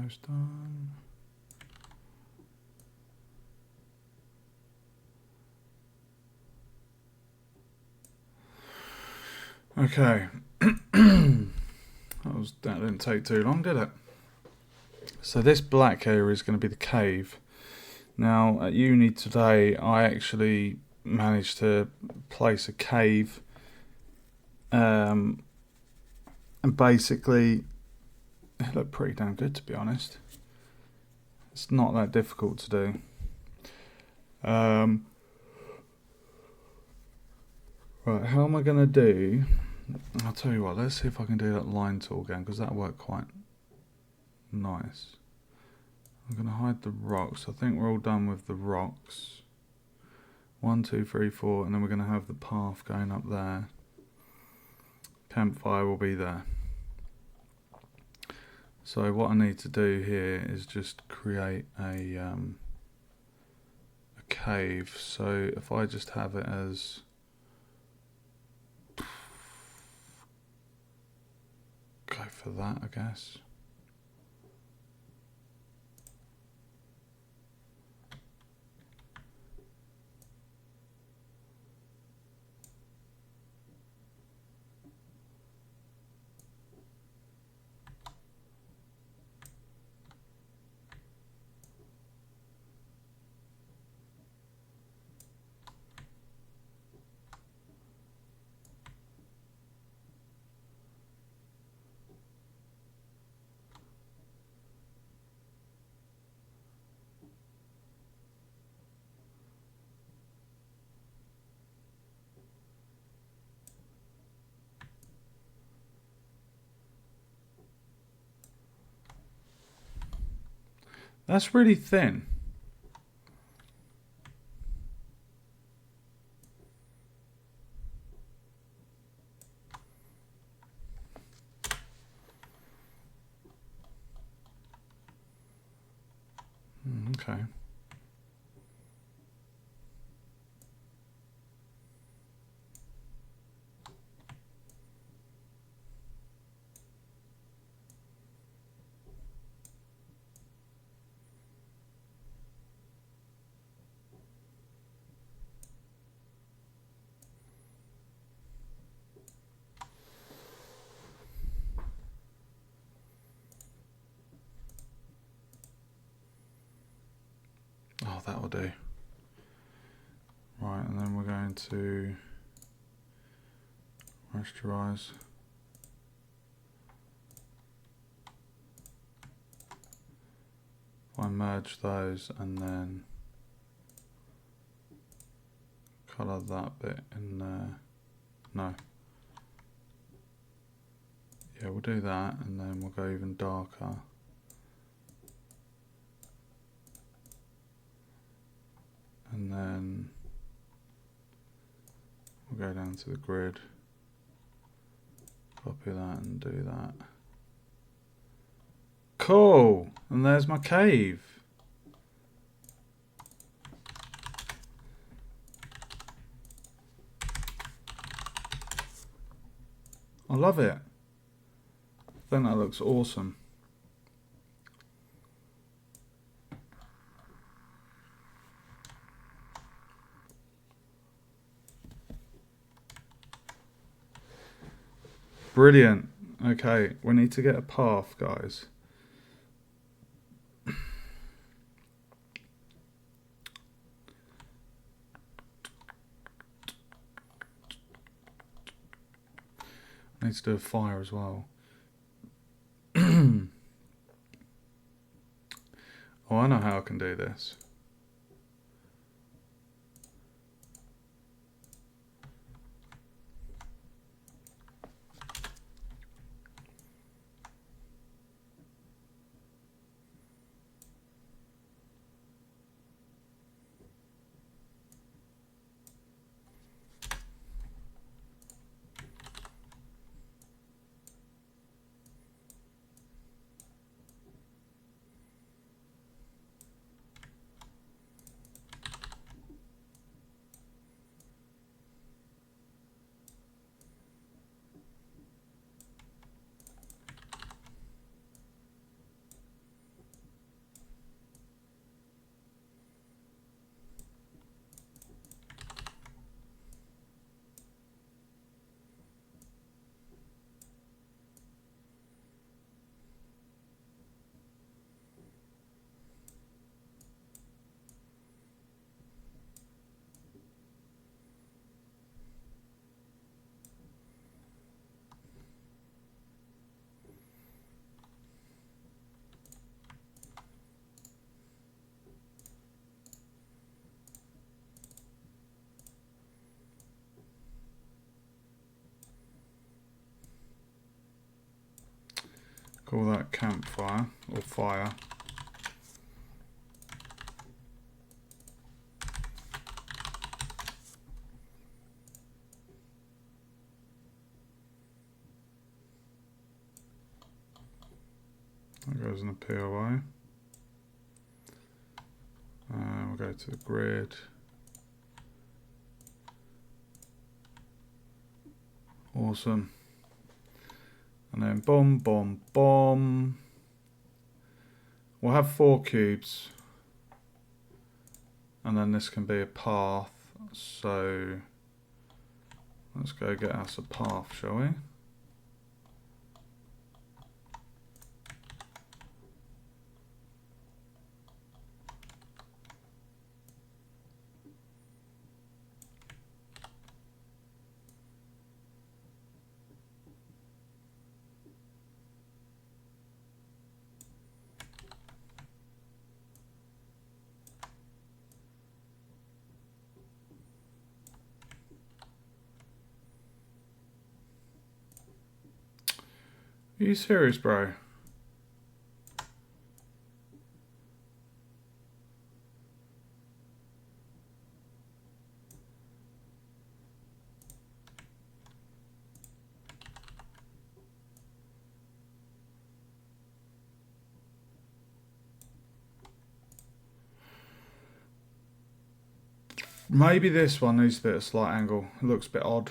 almost done. Okay. That didn't take too long, did it? So this black area is going to be the cave. Now, at uni today, I actually managed to place a cave, and basically, it looked pretty damn good, to be honest. It's not that difficult to do. Right, how am I going to do? I'll tell you what, let's see if I can do that line tool again, because that worked quite nice. I'm going to hide the rocks. I think we're all done with the rocks. 1, 2, 3, 4, and then we're going to have the path going up there. Campfire will be there. So what I need to do here is just create a cave. So if I just have it as go for that, I guess. That's really thin. Okay. Oh, that'll do. Right, and then we're going to rasterize. I merge those and then colour that bit in there. No. Yeah, we'll do that and then we'll go even darker. And then we'll go down to the grid, copy that and do that. Cool! And there's my cave. I love it. I think that looks awesome. Brilliant. Okay, we need to get a path, guys. I need to do a fire as well. Oh, I know how I can do this. Call that campfire or fire. That goes in the POI. We'll go to the grid. Awesome. And then boom, boom, boom. We'll have 4 cubes. And then this can be a path. So let's go get us a path, shall we? Are you serious, bro? Maybe this one needs a bit of slight angle. It looks a bit odd.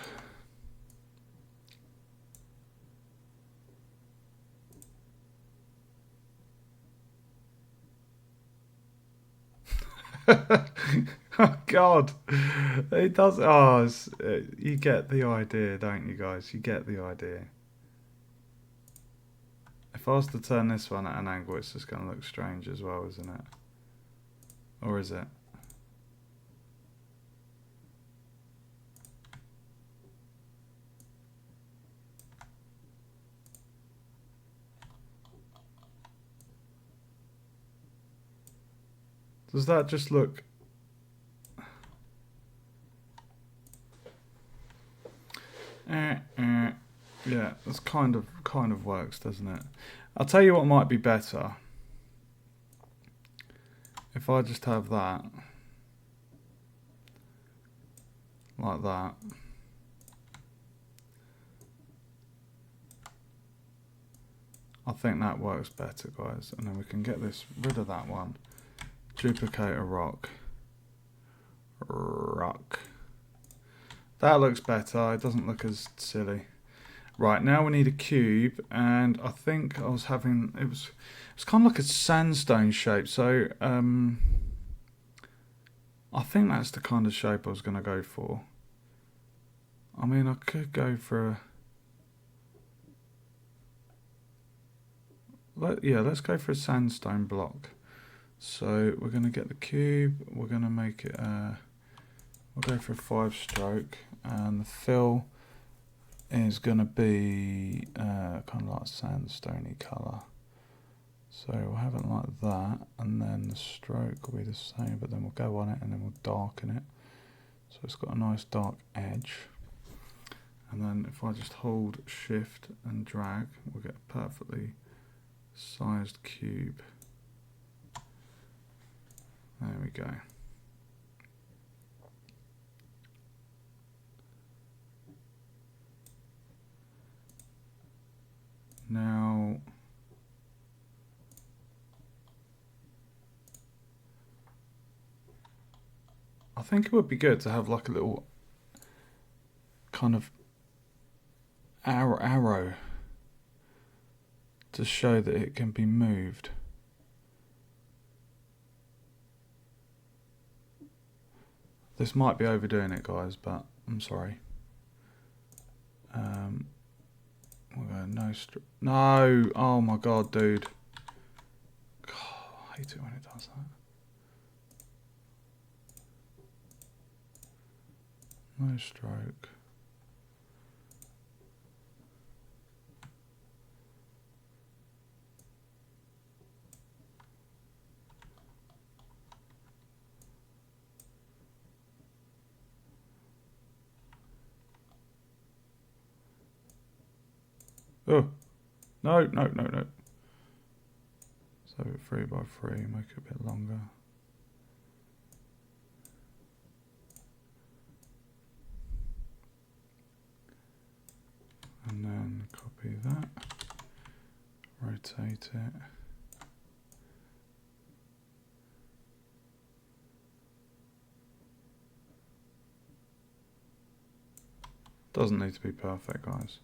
Oh God, it does. Oh, you get the idea, don't you, guys? You get the idea. If I was to turn this one at an angle, it's just going to look strange as well, isn't it? Or is it? Does that just look... Yeah, that's kind of works, doesn't it? I'll tell you what might be better. If I just have that like that. I think that works better, guys. And then we can get this rid of that one. Duplicate a rock. Rock. That looks better. It doesn't look as silly. Right, now we need a cube, and I think I was having... It was kind of like a sandstone shape, so I think that's the kind of shape I was going to go for. I mean, I could go for let's go for a sandstone block. So we're going to get the cube, we're going to make it, we'll go for a 5-stroke, and the fill is going to be kind of like a sandstone-y colour. So we'll have it like that, and then the stroke will be the same, but then we'll go on it and then we'll darken it. So it's got a nice dark edge. And then if I just hold shift and drag, we'll get a perfectly sized cube. There we go. Now I think it would be good to have like a little kind of arrow to show that it can be moved. This might be overdoing it, guys, but I'm sorry. We'll go no, oh my God, dude. God, I hate it when it does that. No stroke. Oh, no. So 3 by 3, make it a bit longer. And then copy that, rotate it. Doesn't need to be perfect, guys.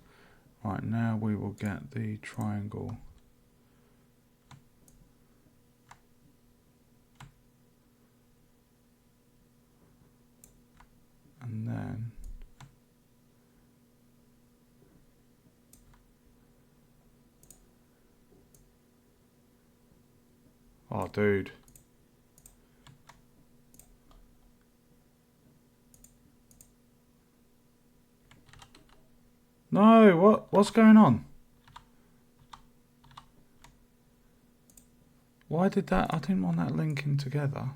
Right, now we will get the triangle. And then oh, dude. No, what's going on? Why did that? I didn't want that linking together.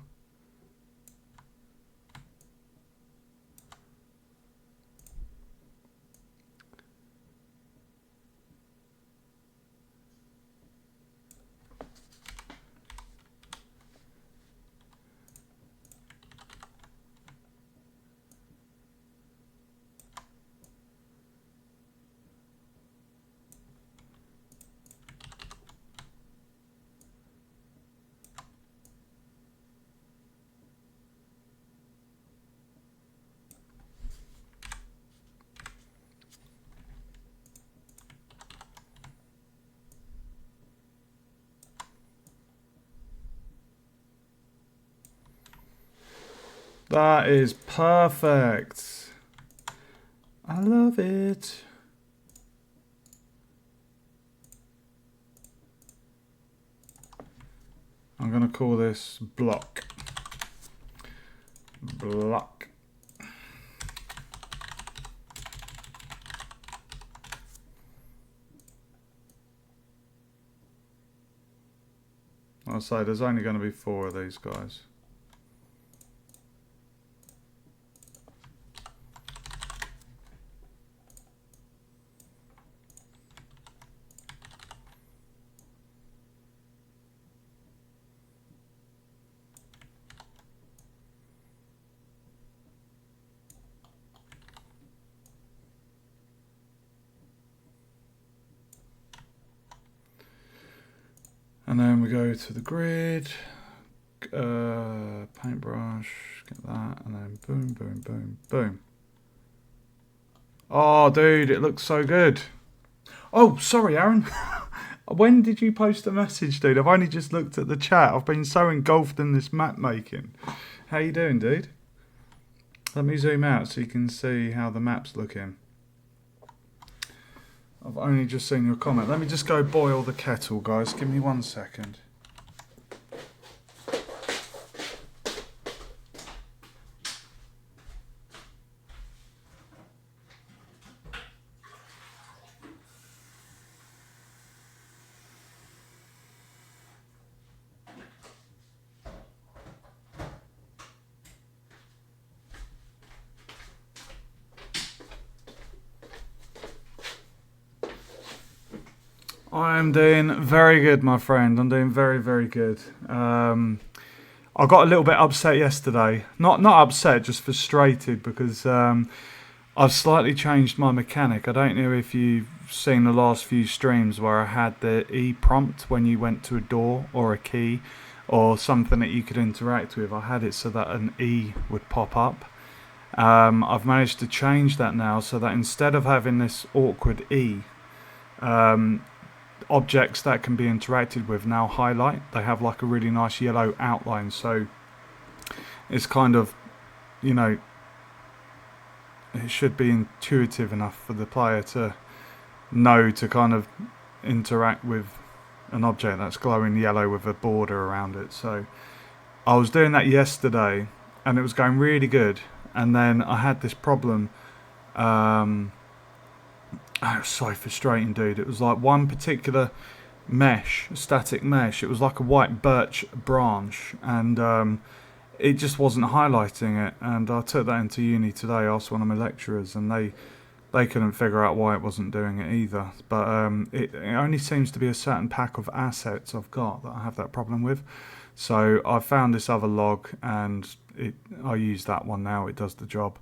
That is perfect. I love it. I'm going to call this block. Block. I'll say there's only going to be 4 of these guys. And then we go to the grid, paintbrush, get that, and then boom, boom, boom, boom. Oh, dude, it looks so good. Oh, sorry, Aaron. When did you post a message, dude? I've only just looked at the chat. I've been so engulfed in this map making. How you doing, dude? Let me zoom out so you can see how the map's looking. I've only just seen your comment. Let me just go boil the kettle, guys. Give me 1 second. I'm doing very good, my friend. I'm doing very, very good. I got a little bit upset yesterday. Not upset, just frustrated because I've slightly changed my mechanic. I don't know if you've seen the last few streams where I had the E prompt when you went to a door or a key or something that you could interact with. I had it so that an E would pop up. I've managed to change that now so that instead of having this awkward E, objects that can be interacted with now highlight. They have like a really nice yellow outline, so it's kind of, you know, it should be intuitive enough for the player to know to kind of interact with an object that's glowing yellow with a border around it. So I was doing that yesterday and it was going really good, and then I had this problem. It was so frustrating, dude. It was like one particular mesh, static mesh. It was like a white birch branch, and it just wasn't highlighting it. And I took that into uni today, asked one of my lecturers, and they they couldn't figure out why it wasn't doing it either. But it only seems to be a certain pack of assets I've got that I have that problem with. So I found this other log, and I use that one now. It does the job.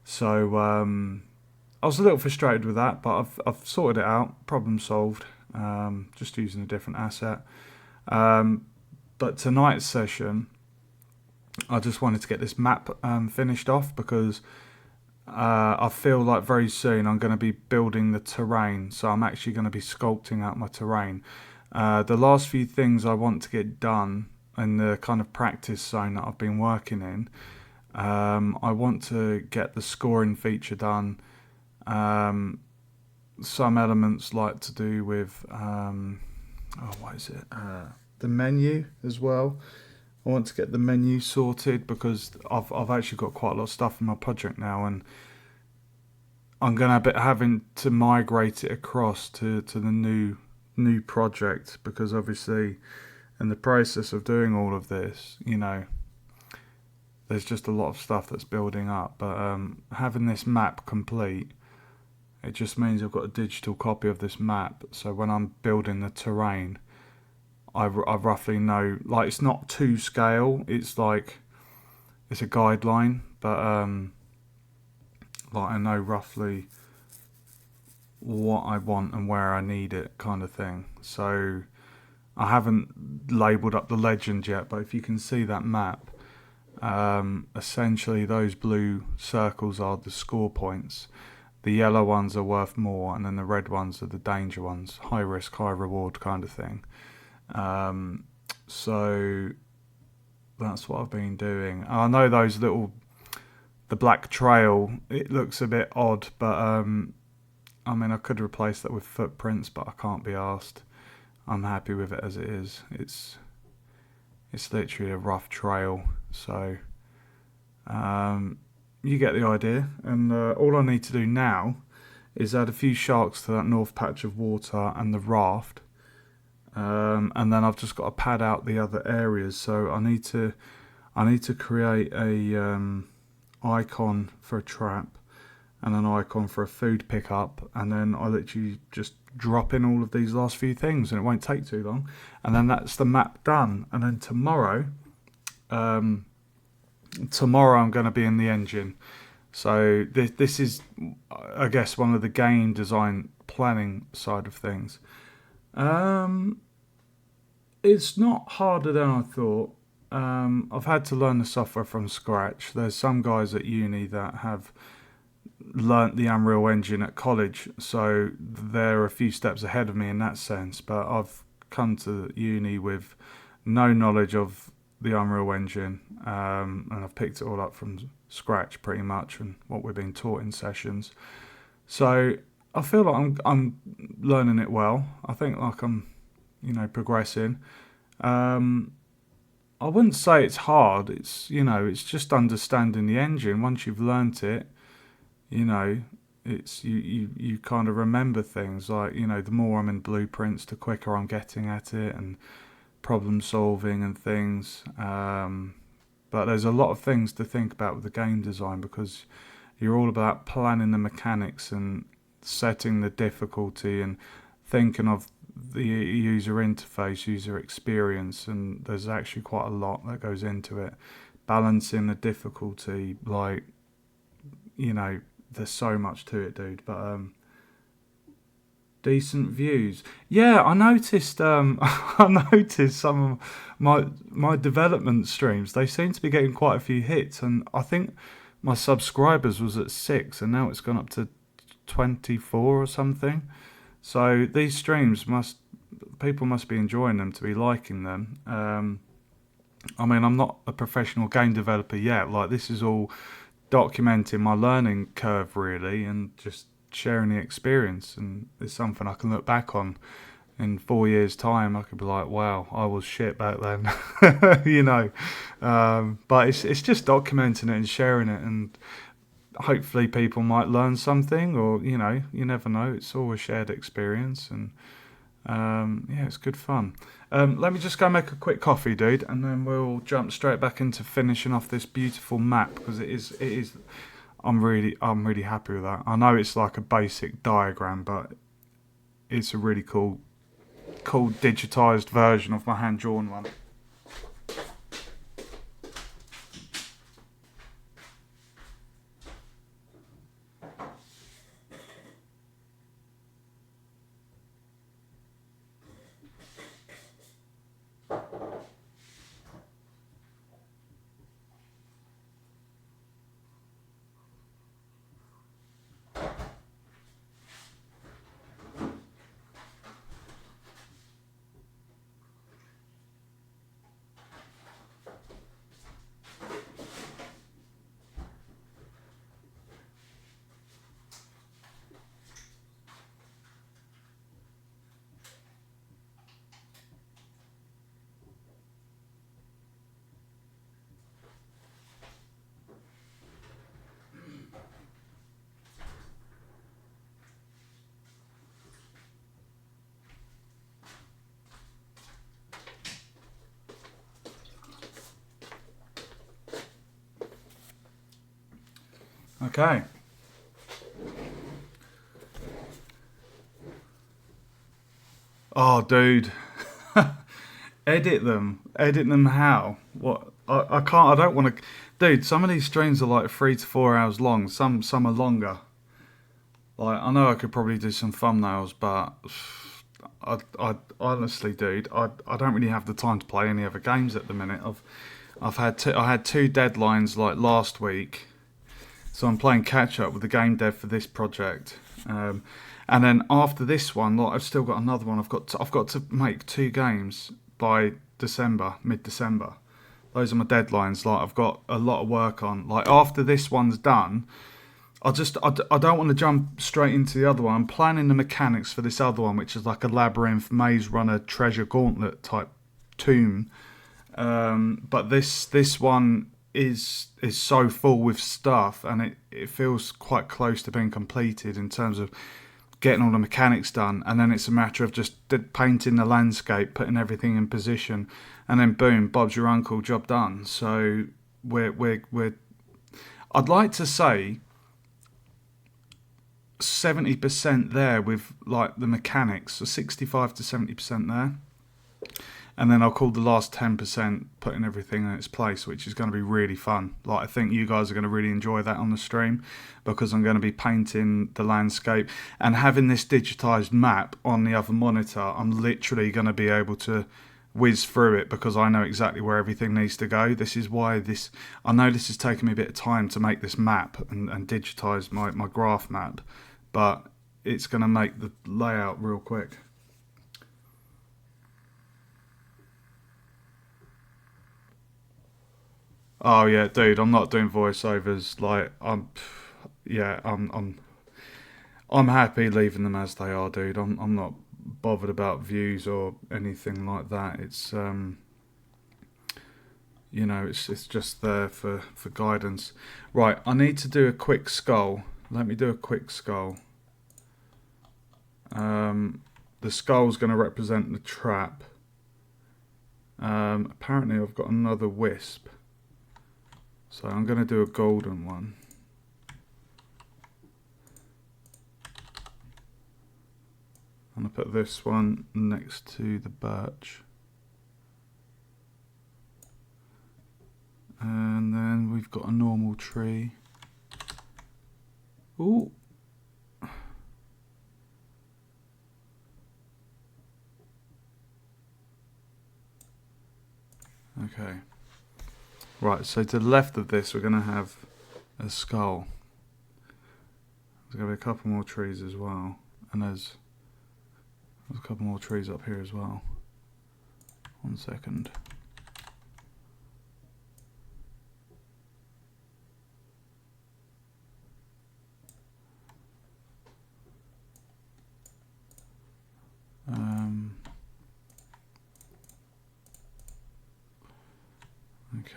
So I was a little frustrated with that, but I've sorted it out. Problem solved. Just using a different asset. But tonight's session, I just wanted to get this map finished off because I feel like very soon I'm going to be building the terrain. So I'm actually going to be sculpting out my terrain. The last few things I want to get done in the kind of practice zone that I've been working in, I want to get the scoring feature done. Some elements like to do with what is it? The menu as well. I want to get the menu sorted because I've actually got quite a lot of stuff in my project now, and I'm gonna be having to migrate it across to the new project, because obviously in the process of doing all of this, there's just a lot of stuff that's building up. But having this map complete, it just means I've got a digital copy of this map. So when I'm building the terrain, I roughly know, like, it's not to scale. It's like it's a guideline, but like I know roughly what I want and where I need it, kind of thing. So I haven't labelled up the legend yet, but if you can see that map, essentially those blue circles are the score points. The yellow ones are worth more, and then the red ones are the danger ones. High risk, high reward kind of thing. So that's what I've been doing. I know the black trail, it looks a bit odd, but I mean, I could replace that with footprints, but I can't be asked. I'm happy with it as it is. It's literally a rough trail, so you get the idea. And all I need to do now is add a few sharks to that north patch of water and the raft, and then I've just got to pad out the other areas. So I need to create a icon for a trap and an icon for a food pickup, and then I literally just drop in all of these last few things, and it won't take too long, and then that's the map done. And then tomorrow I'm going to be in the engine. So this is, I guess, one of the game design planning side of things. It's not harder than I thought. I've had to learn the software from scratch. There's some guys at uni that have learnt the Unreal Engine at college, so they're a few steps ahead of me in that sense. But I've come to uni with no knowledge of the Unreal Engine, and I've picked it all up from scratch pretty much, and what we've been taught in sessions. So I feel like I'm learning it well. I think like I'm, progressing. I wouldn't say it's hard. It's just understanding the engine. Once you've learnt it, it's you kind of remember things. Like, the more I'm in blueprints, the quicker I'm getting at it, and problem solving and things. But there's a lot of things to think about with the game design, because you're all about planning the mechanics and setting the difficulty and thinking of the user interface, user experience, and there's actually quite a lot that goes into it. Balancing the difficulty, there's so much to it, dude. But decent views. Yeah, I noticed. I noticed some of my development streams. They seem to be getting quite a few hits, and I think my subscribers was at 6, and now it's gone up to 24 or something. So these streams people must be enjoying them to be liking them. I mean, I'm not a professional game developer yet. Like, this is all documenting my learning curve, really, and just sharing the experience. And it's something I can look back on in 4 years' time. I could be like, wow, I was shit back then, But it's just documenting it and sharing it, and hopefully people might learn something, or you never know. It's all a shared experience, and it's good fun. Let me just go make a quick coffee, dude, and then we'll jump straight back into finishing off this beautiful map, because it is I'm really happy with that. I know it's like a basic diagram, but it's a really cool digitized version of my hand drawn one. Okay. Oh, dude. Edit them. Edit them how? What? I can't. I don't want to. Dude, some of these streams are like 3 to 4 hours long. Some are longer. Like I know I could probably do some thumbnails, but I honestly, dude, I don't really have the time to play any other games at the minute. I had two deadlines like last week, so I'm playing catch up with the game dev for this project. And then after this one, like I've still got another one. I've got to make two games by December, mid December. Those are my deadlines. Like I've got a lot of work on. Like after this one's done, I don't want to jump straight into the other one. I'm planning the mechanics for this other one, which is like a labyrinth, maze runner, treasure gauntlet type tomb. But this one is so full with stuff, and it feels quite close to being completed in terms of getting all the mechanics done, and then it's a matter of just painting the landscape, putting everything in position, and then boom, Bob's your uncle, job done. So we're I'd like to say 70% there with like the mechanics, so 65 to 70% there, and then I'll call the last 10% putting everything in its place, which is going to be really fun. Like I think you guys are going to really enjoy that on the stream, because I'm going to be painting the landscape and having this digitized map on the other monitor. I'm literally going to be able to whiz through it because I know exactly where everything needs to go. This is why I know this has taken me a bit of time to make this map and digitize my graph map, but it's going to make the layout real quick. Oh yeah, dude, I'm not doing voiceovers. Like yeah, I'm happy leaving them as they are, dude. I'm not bothered about views or anything like that. It's it's just there for guidance. Right, I need to do a quick skull. Let me do a quick skull. The skull's going to represent the trap. Apparently, I've got another wisp. So I'm going to do a golden one. I'm going to put this one next to the birch. And then we've got a normal tree. Ooh. Okay. Right, so to the left of this we're going to have a skull. There's going to be a couple more trees as well. And there's a couple more trees up here as well. 1 second.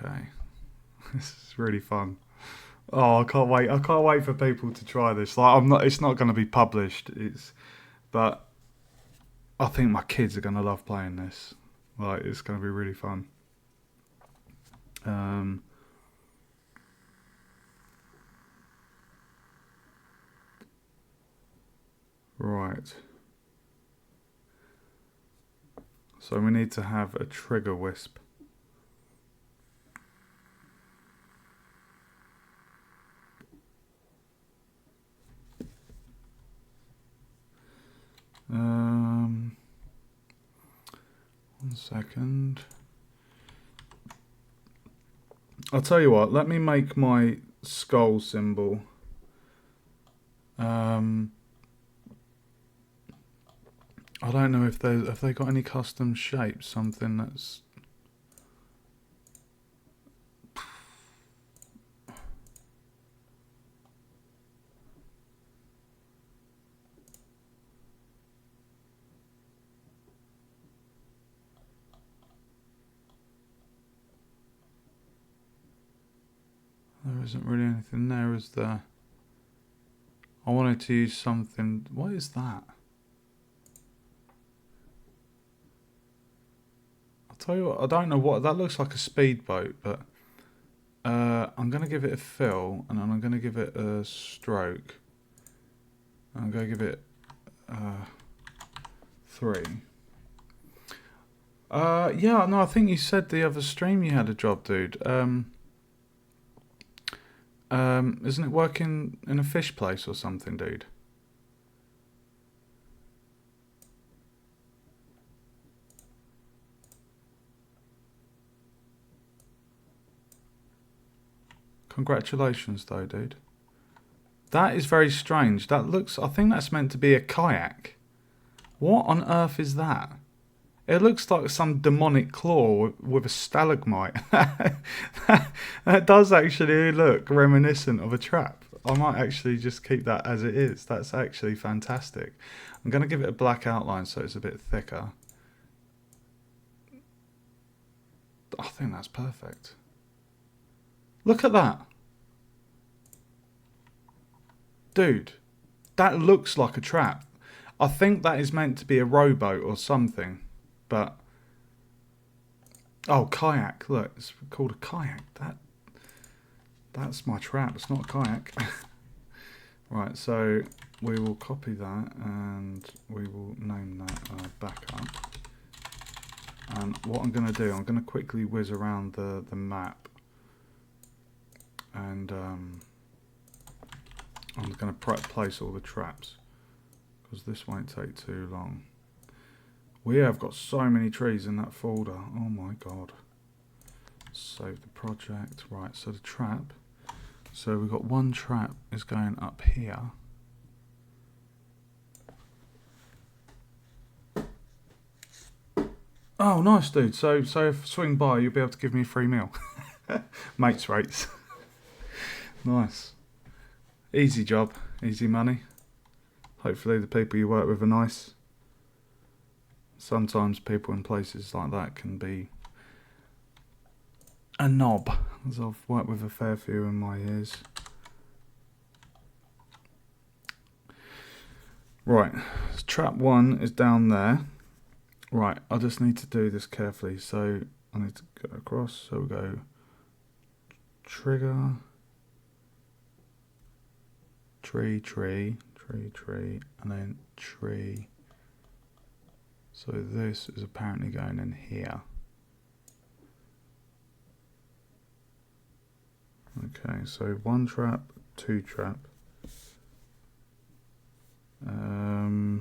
Okay. This is really fun. Oh, I can't wait. I can't wait for people to try this. Like it's not going to be published. But I think my kids are going to love playing this. Like it's going to be really fun. Right. So we need to have a trigger wisp. One second. I'll tell you what, let me make my skull symbol. I don't know if they got any custom shapes, something that's... There isn't really anything there, is there? I wanted to use something... What is that? I'll tell you what, I don't know what... That looks like a speedboat, but... I'm going to give it a fill, and then I'm going to give it a stroke. I'm going to give it 3. Yeah, no, I think you said the other stream you had a job, dude. Isn't it working in a fish place or something, dude? Congratulations, though, dude. That is very strange. That looks... I think that's meant to be a kayak. What on earth is that? It looks like some demonic claw with a stalagmite. That does actually look reminiscent of a trap. I might actually just keep that as it is. That's actually fantastic. I'm going to give it a black outline so it's a bit thicker. I think that's perfect. Look at that. Dude, that looks like a trap. I think that is meant to be a rowboat or something. But... Oh, kayak. Look, it's called a kayak. That's my trap. It's not a kayak. Right, so we will copy that and we will name that backup. And what I'm going to do, I'm going to quickly whiz around the map. And I'm going to place all the traps. Because this won't take too long. We have got so many trees in that folder. Oh my god. Save the project. Right, so the trap. So we've got one trap is going up here. Oh, nice, dude. So if I swing by, you'll be able to give me a free meal. Mates rates. Nice. Easy job. Easy money. Hopefully the people you work with are nice. Sometimes people in places like that can be a knob, as I've worked with a fair few in my years. Right, so trap 1 is down there. Right, I just need to do this carefully. So I need to go across. So we go trigger, tree, and then tree. So this is apparently going in here. Okay, so 1 trap, 2 trap. Let me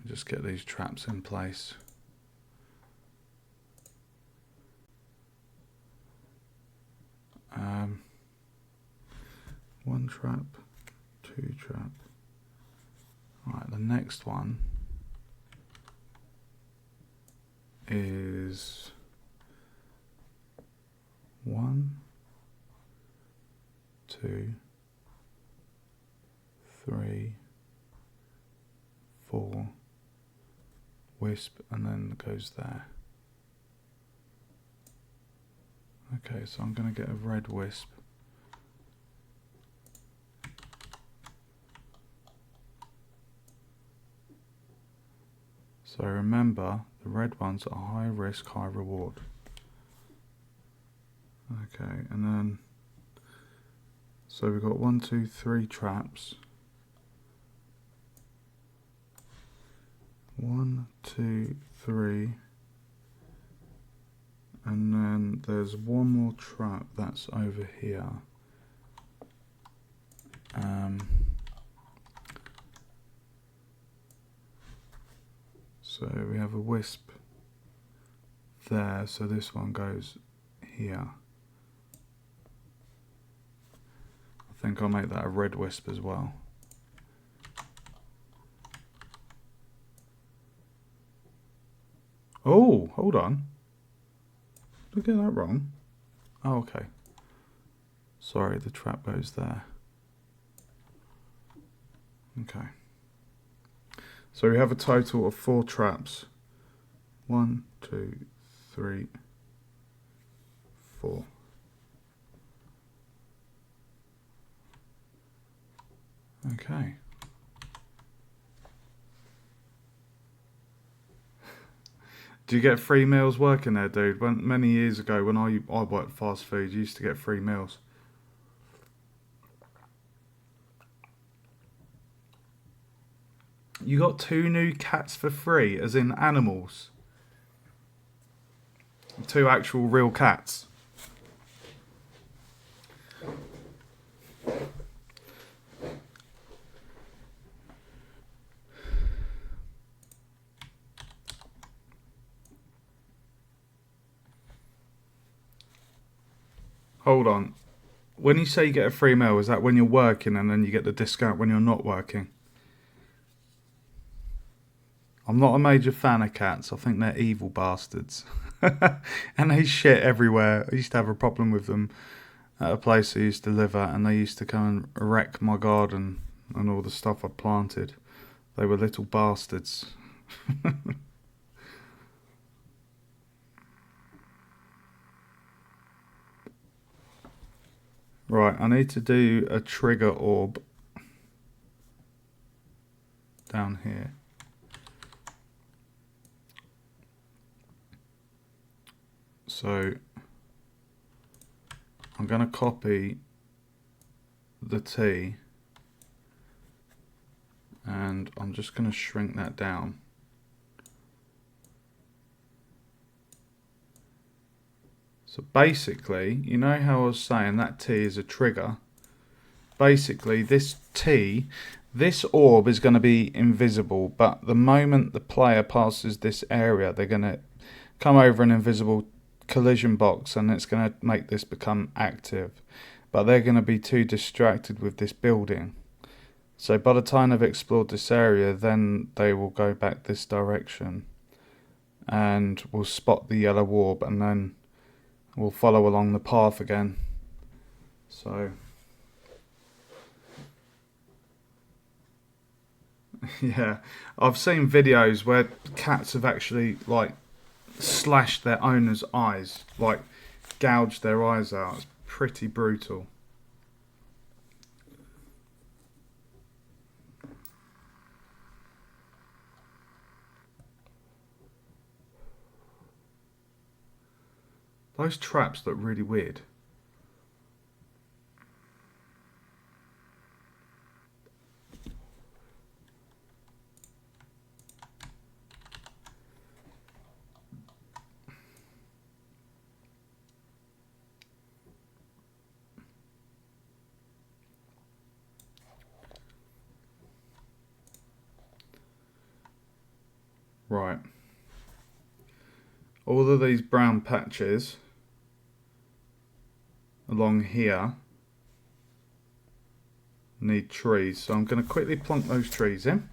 just get these traps in place. One trap, 2 trap. Right, the next one is 1, 2, 3, 4, wisp, and then it goes there. Okay, so I'm going to get a red wisp. So remember, the red ones are high risk, high reward. Okay, and then So we've got 1, 2, 3 traps. 1, 2, 3. And then there's one more trap that's over here. So we have a wisp there, so this one goes here. I think I'll make that a red wisp as well. Oh, hold on. Did I get that wrong? Oh, okay. Sorry, the trap goes there. Okay. So we have a total of 4 traps. 1, 2, 3, 4. Okay. Do you get free meals working there, dude? Many years ago, when I worked fast food, you used to get free meals. You got 2 new cats for free, as in animals. 2 actual real cats. Hold on. When you say you get a free meal, is that when you're working and then you get the discount when you're not working? I'm not a major fan of cats. I think they're evil bastards. And they shit everywhere. I used to have a problem with them at a place I used to live at, and they used to come and wreck my garden and all the stuff I planted. They were little bastards. Right, I need to do a trigger orb down here. So I'm going to copy the T, and I'm just going to shrink that down. So basically, you know how I was saying that T is a trigger? Basically, this T, this orb is going to be invisible, but the moment the player passes this area, they're going to come over an invisible collision box, and it's going to make this become active. But they're going to be too distracted with this building. So by the time they've explored this area, then they will go back this direction and will spot the yellow orb, and then we'll follow along the path again. So yeah, I've seen videos where cats have actually like slashed their owner's eyes, like gouged their eyes out. It's pretty brutal. Those traps look really weird. Right. All of these brown patches along here need trees, so I'm going to quickly plonk those trees in.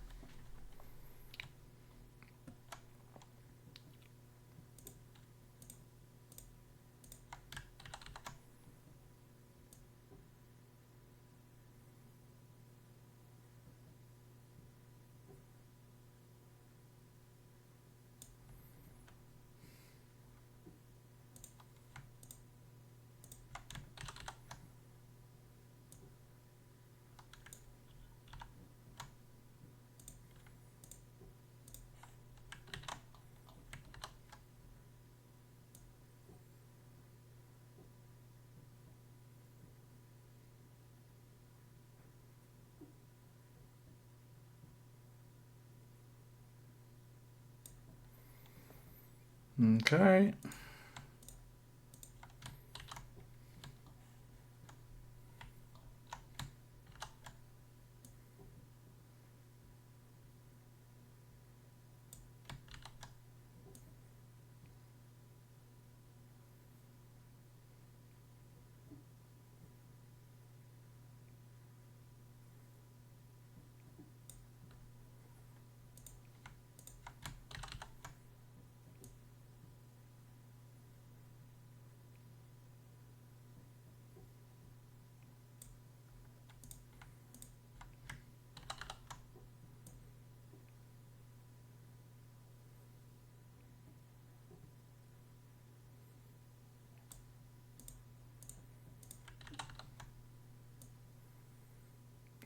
Okay.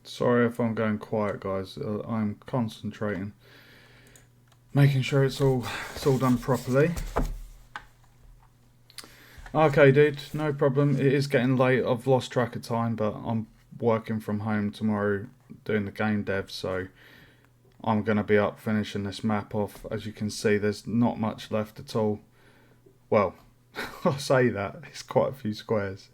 Sorry if I'm going quiet, guys. I'm concentrating, making sure it's all done properly. Okay, dude, no problem. It is getting late. I've lost track of time, but I'm working from home tomorrow doing the game dev, so I'm going to be up finishing this map off. As you can see, there's not much left at all. Well, I say that, it's quite a few squares.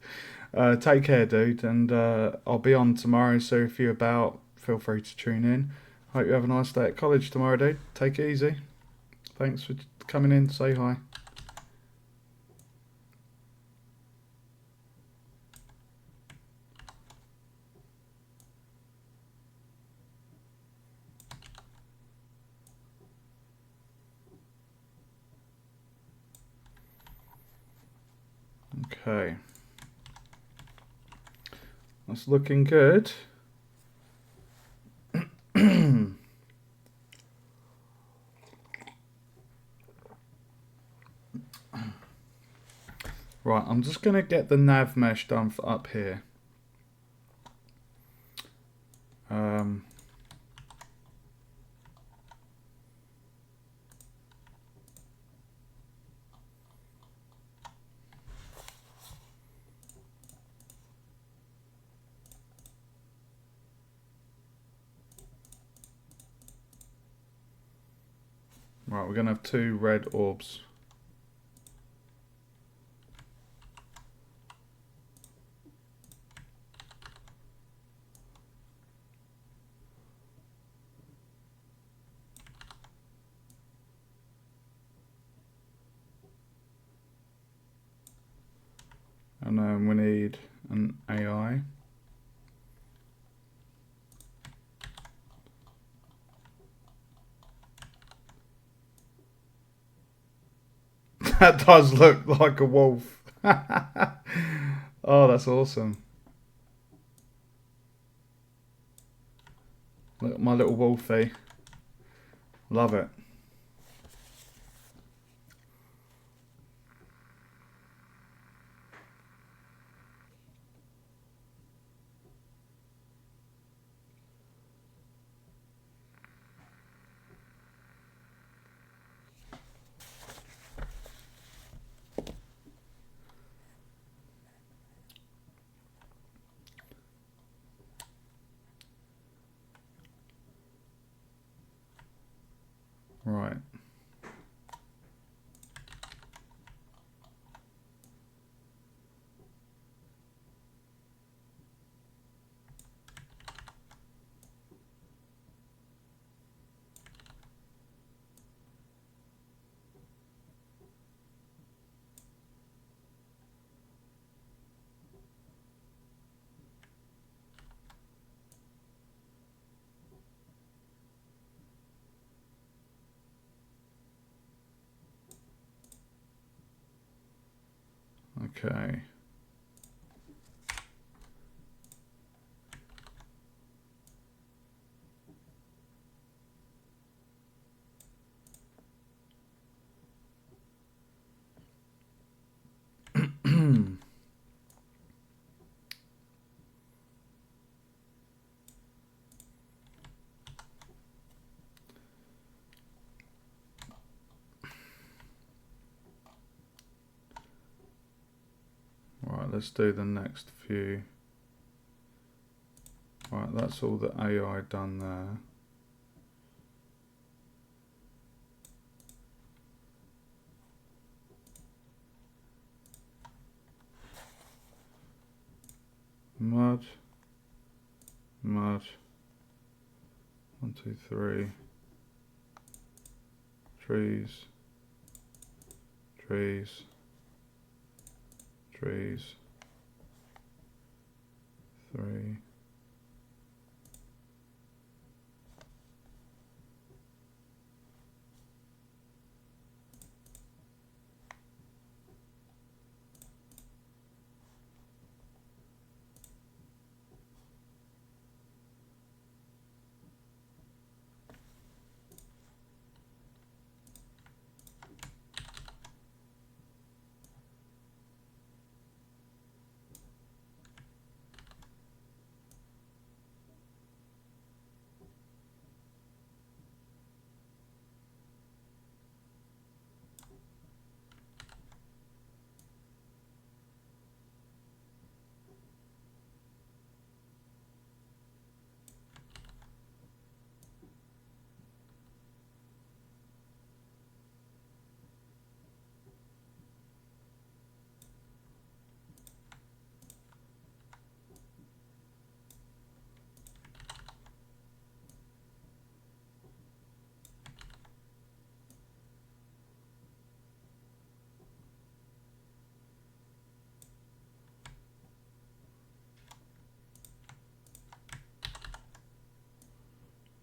Take care, dude, and I'll be on tomorrow, so if you're about, feel free to tune in. Hope you have a nice day at college tomorrow, dude. Take it easy. Thanks for coming in. Say hi. Okay. That's looking good. Right, I'm just going to get the nav mesh done for up here. Um, right, we're going to have 2 red orbs. And then we need an AI. That does look like a wolf. Oh, that's awesome. Look at my little wolfie. Love it. Right. Okay. Right, let's do the next few. Right, that's all the AI done there. mud, mud, 1, 2, 3, trees, trees, trees, 3.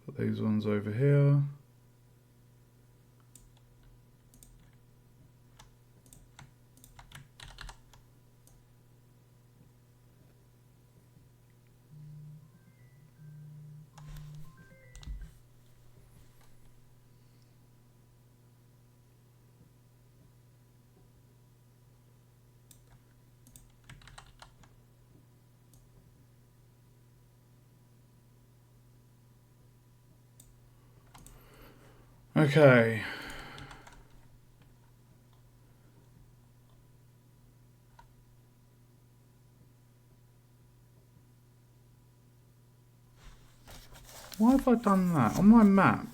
Put these ones over here. Okay. Why have I done that on my map?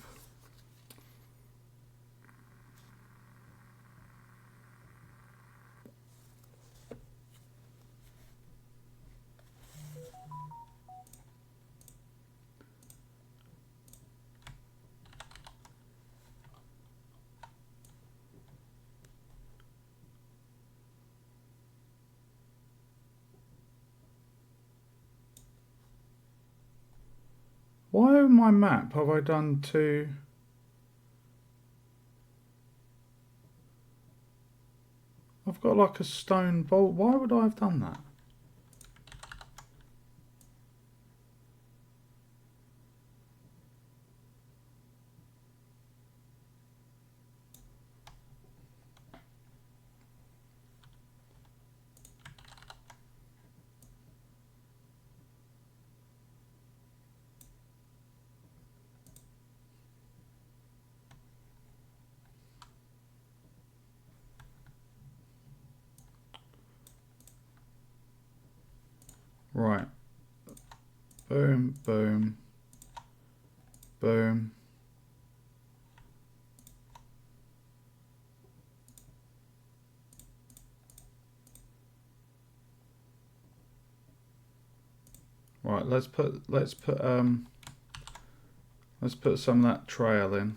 Why on my map have I done 2? I've got like a stone bolt. Why would I have done that? Right. Boom, boom, boom. Right, let's put some of that trail in.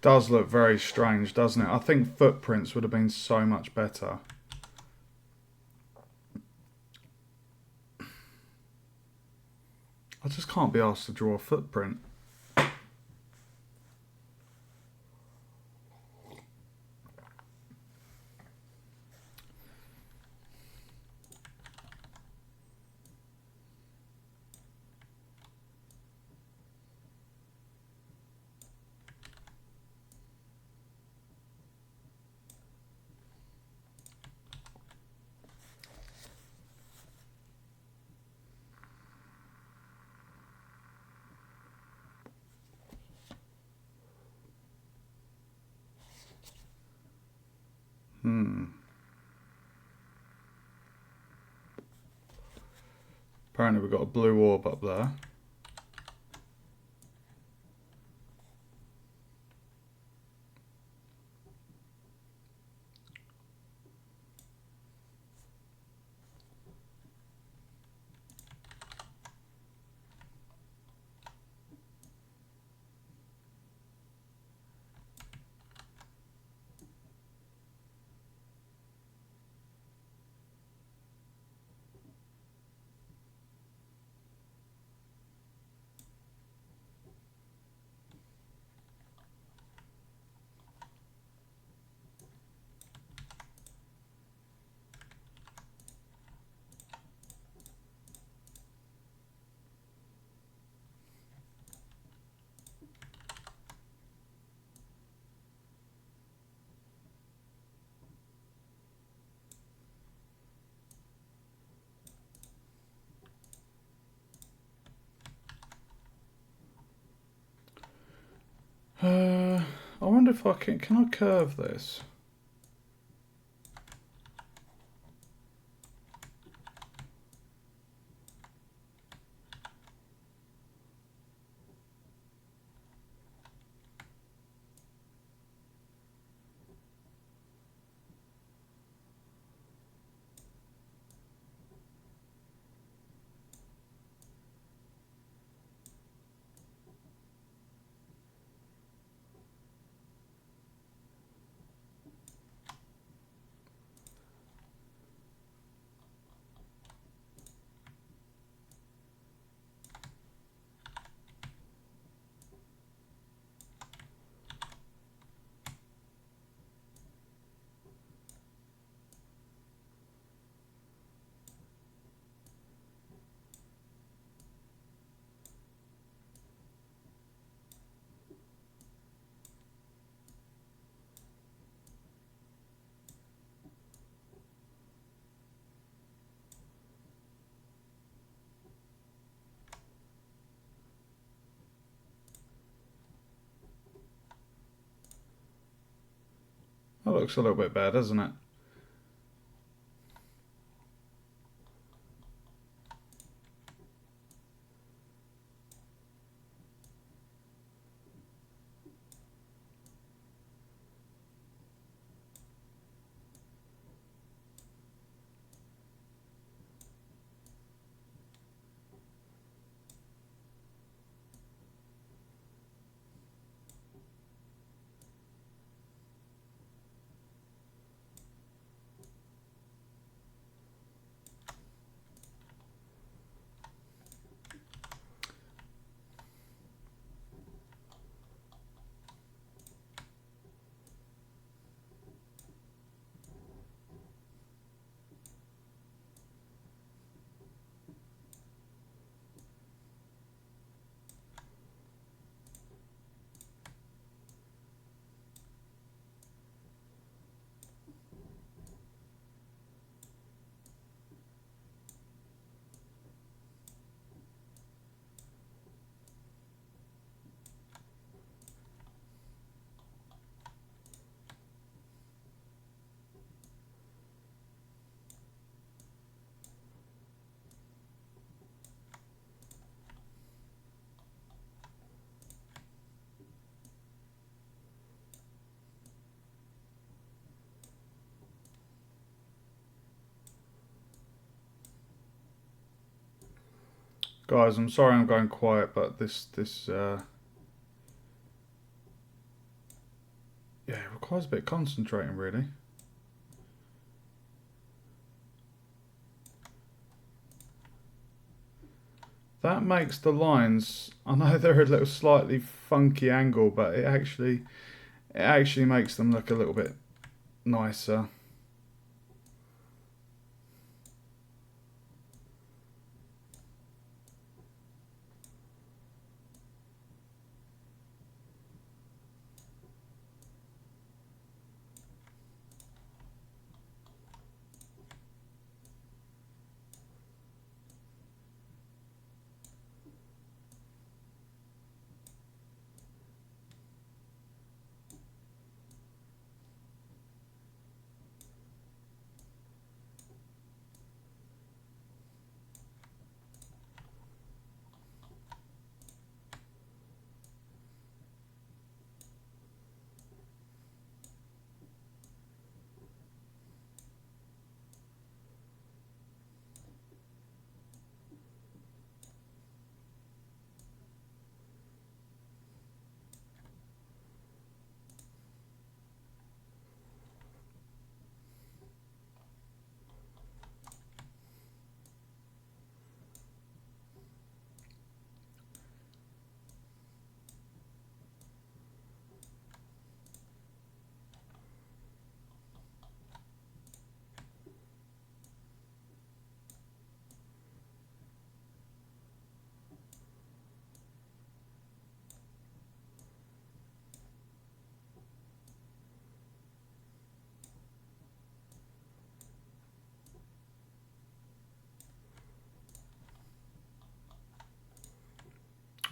Does look very strange, doesn't it? I think footprints would have been so much better. I just can't be asked to draw a footprint. Apparently we've got a blue orb up there. I wonder if I can I curve this? That looks a little bit bad, doesn't it? Guys, I'm sorry I'm going quiet, but this yeah, it requires a bit of concentrating, really. That makes the lines, I know they're a little slightly funky angle, but it actually makes them look a little bit nicer.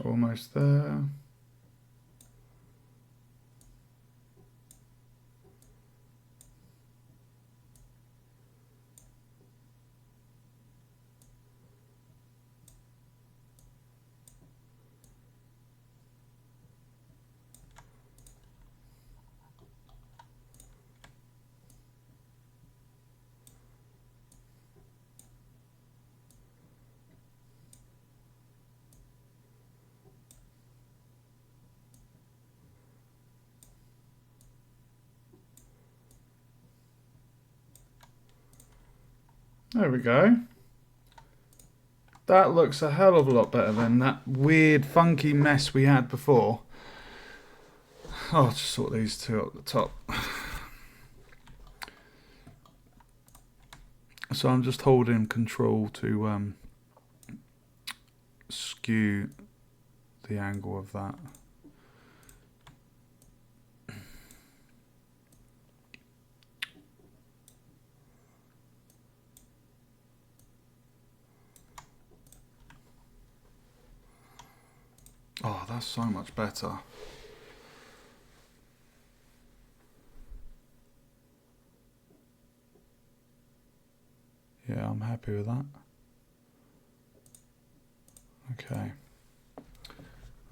almost there. There we go. That looks a hell of a lot better than that weird funky mess we had before. I'll just sort these two up the top. So I'm just holding control to skew the angle of that. Oh, that's so much better. Yeah, I'm happy with that. Okay.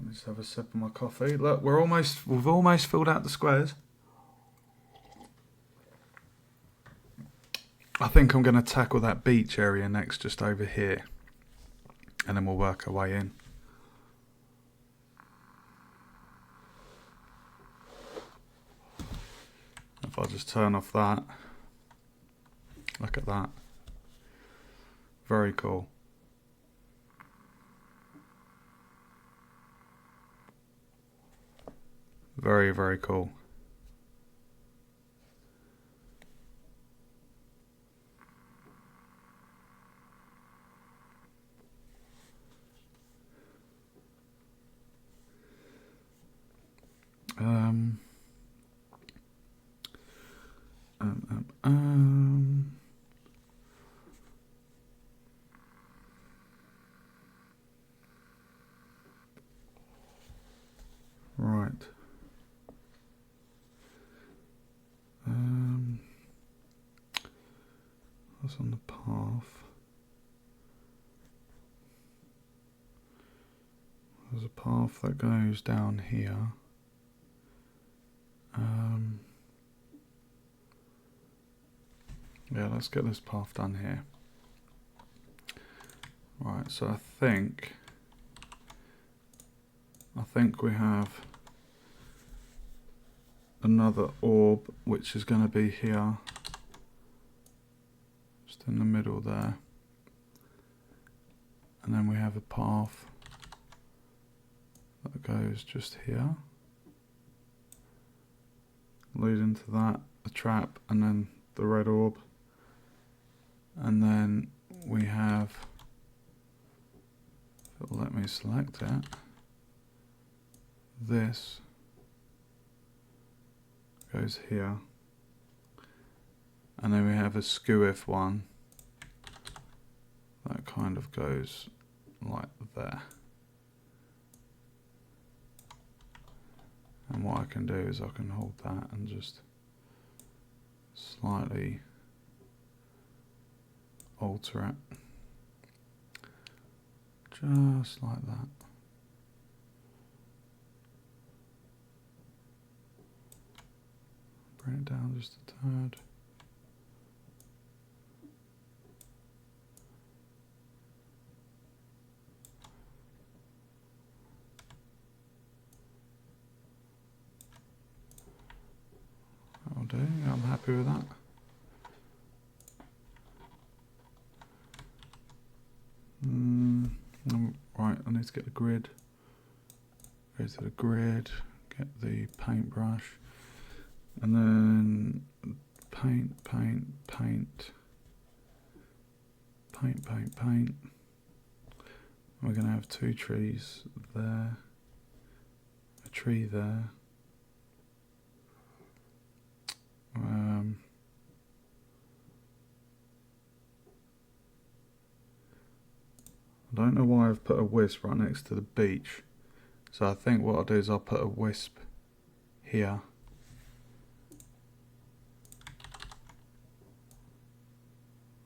Let me just have a sip of my coffee. Look, we've almost filled out the squares. I think I'm going to tackle that beach area next, just over here. And then we'll work our way in. If I just turn off that. Look at that. Very cool. Very, very cool. Right. What's on the path? There's a path that goes down here. Yeah, let's get this path done here. Right, so I think we have another orb which is going to be here, just in the middle there, and then we have a path that goes just here, leading to that, a trap, and then the red orb, and then we have, if it'll let me select it, this goes here, and then we have a skew-if one that kind of goes like there. And what I can do is I can hold that and just slightly alter it, just like that. Bring it down just a tad. That'll do, I'm happy with that. Right, I need to get the grid. Go to the grid, get the paintbrush, and then paint, paint, paint, paint, paint, paint. We're going to have two trees there, a tree there. I don't know why I've put a wisp right next to the beach. So I think what I'll do is I'll put a wisp here.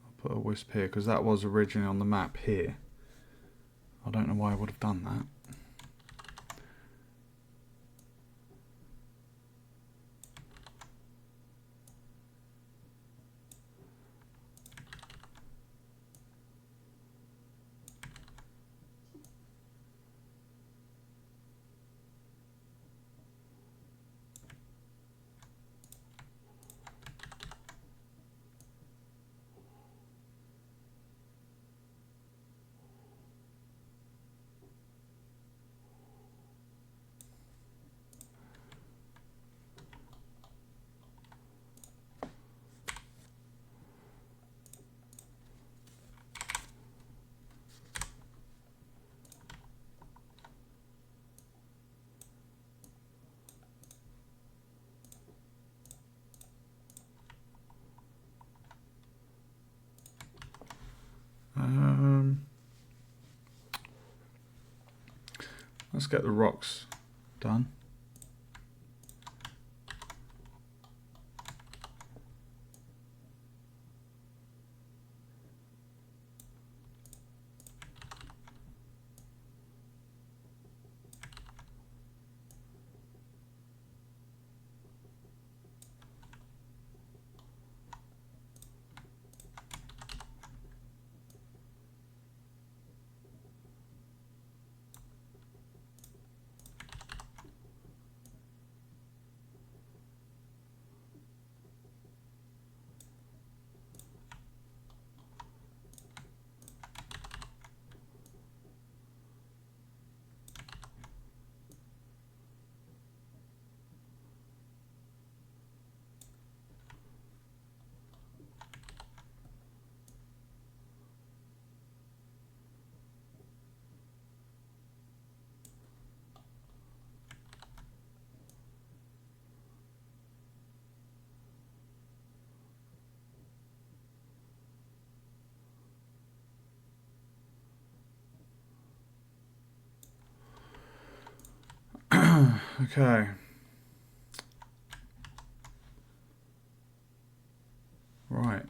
I'll put a wisp here because that was originally on the map here. I don't know why I would have done that. Let's get the rocks done. Okay. Right.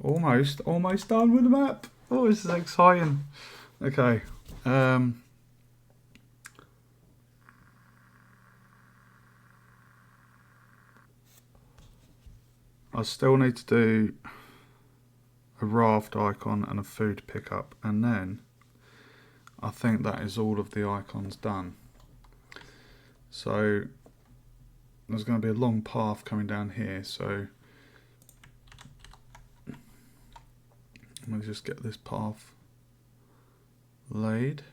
Almost done with the map. Oh, this is exciting. Okay. I still need to do a raft icon and a food pickup, and then I think that is all of the icons done. So there's going to be a long path coming down here, so I'm going to just get this path laid.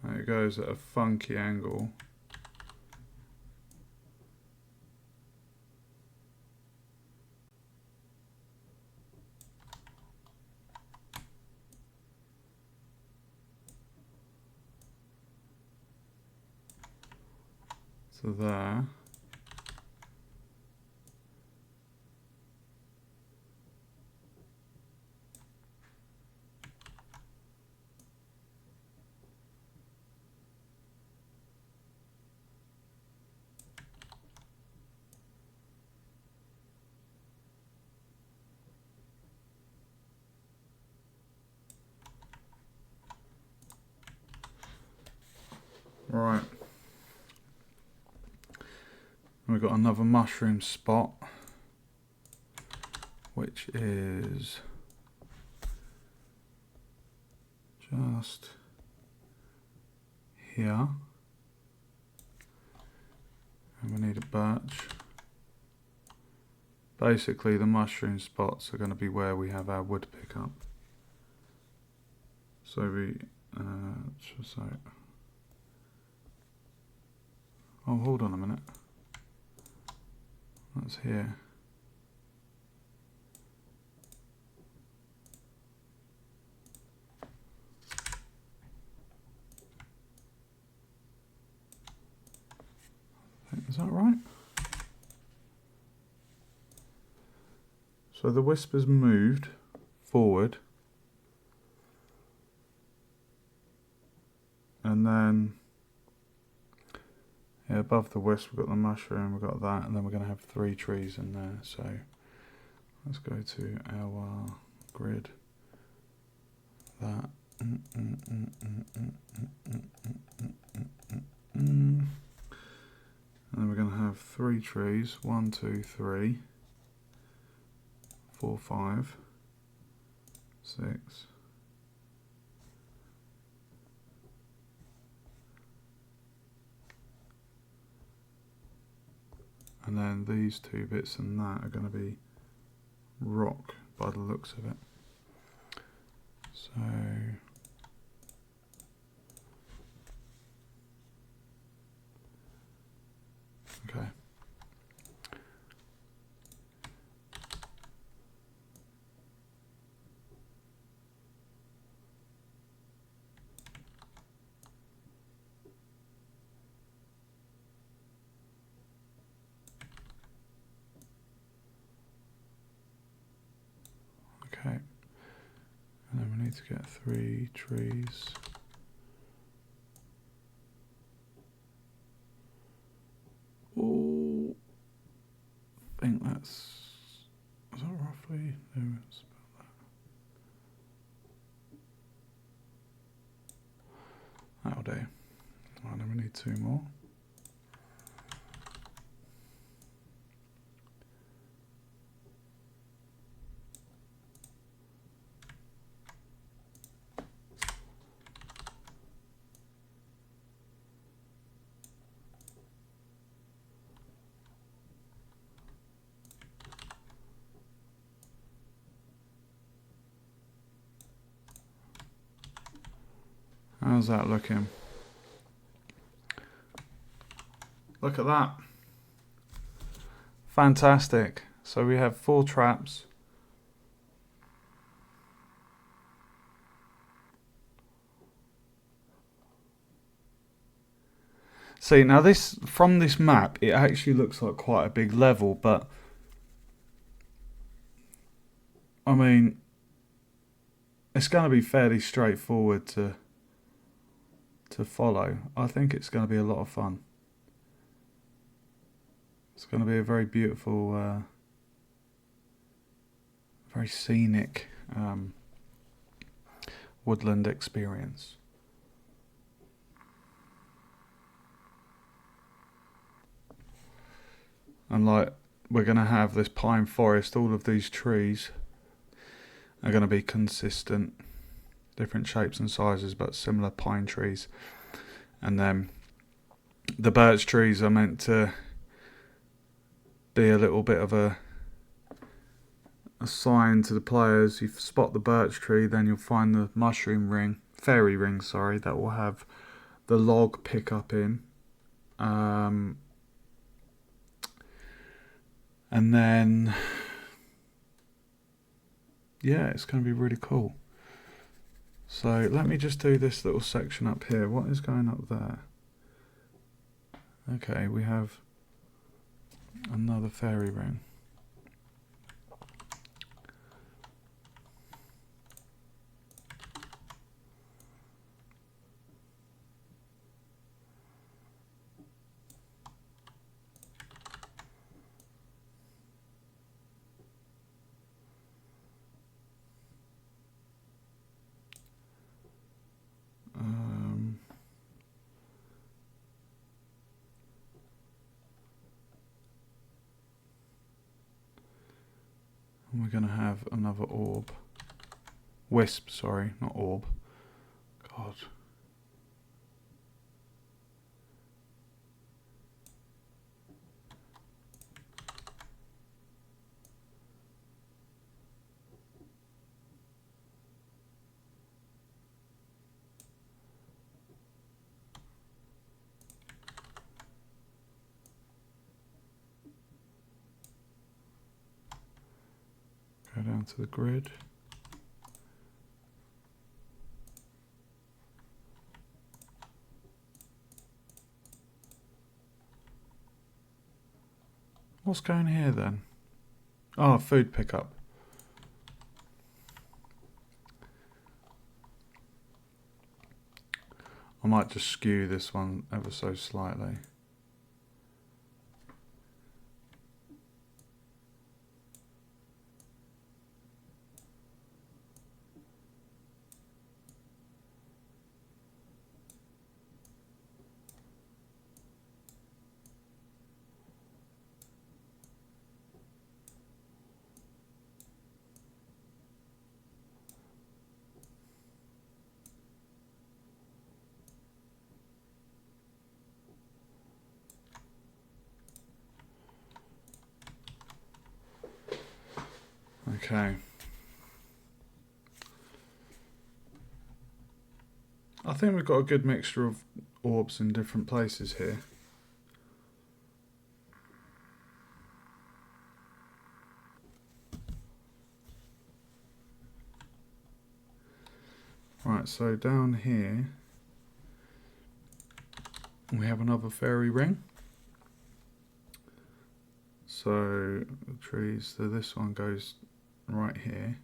There it goes at a funky angle. So there. Right. We've got another mushroom spot, which is just here. And we need a birch. Basically, the mushroom spots are going to be where we have our wood pickup. So we, just like, oh, hold on a minute. That's here. Is that right? So the wisp has moved forward. And then yeah, above the wisp we've got the mushroom, we've got that, and then we're going to have 3 trees in there. So let's go to our grid. That. And then we're going to have 3 trees. 1, 2, 3, 4, 5, 6. And then these 2 bits and that are going to be rock by the looks of it. So okay. Okay. And then we need to get 3 trees. Oh, I think that's, is that roughly? No, it's about that. That'll do. And then we need 2 more. How's that looking? Look at that. Fantastic. So we have 4 traps. See, now this, from this map, it actually looks like quite a big level, but I mean, it's going to be fairly straightforward to follow. I think it's going to be a lot of fun. It's going to be a very beautiful, very scenic woodland experience. And like, we're going to have this pine forest, all of these trees are going to be consistent, different shapes and sizes, but similar pine trees. And then the birch trees are meant to be a little bit of a sign to the players. You spot the birch tree, then you'll find the mushroom ring, fairy ring, sorry, that will have the log pickup in. And then, yeah, it's going to be really cool. So let me just do this little section up here. What is going up there? Okay, we have another fairy ring. And we're going to have another orb. Wisp, sorry, not orb. God. down to the grid. What's going here then? Oh, food pickup. I might just skew this one ever so slightly. Okay. I think we've got a good mixture of orbs in different places here. Right, so down here we have another fairy ring. So the trees, so this one goes right here.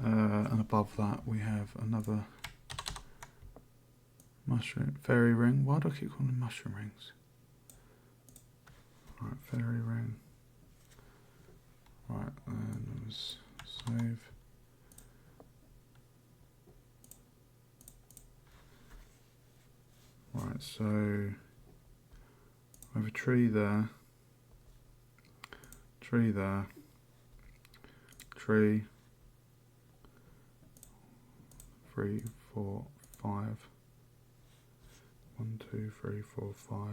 And above that we have another mushroom fairy ring. Why do I keep calling them mushroom rings? Right, fairy ring. Right, and let's save. Right, so we have a tree there, tree there, tree, 3, 4, 5. 1, 2, 3, 4, 5.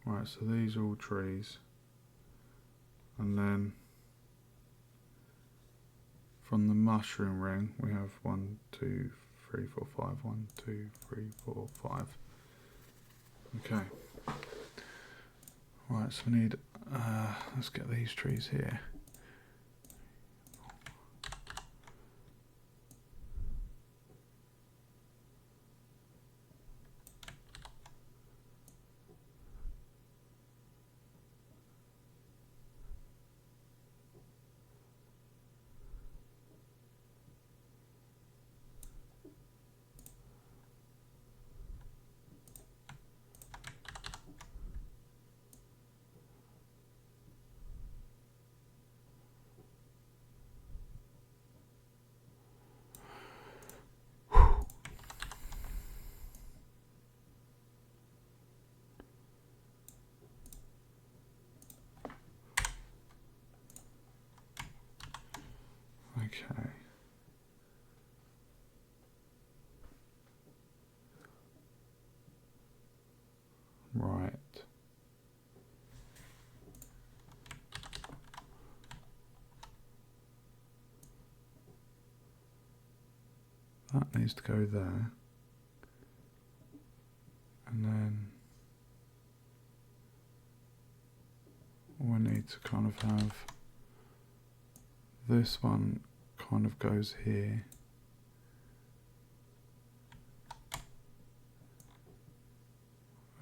Right, so these are all trees. And then from the mushroom ring we have 1, 2, 3, 4, 5. 1, 2, 3, 4, 5. Okay. Right, so we need, let's get these trees here. Okay. Right. That needs to go there. And then we need to kind of have this one kind of goes here.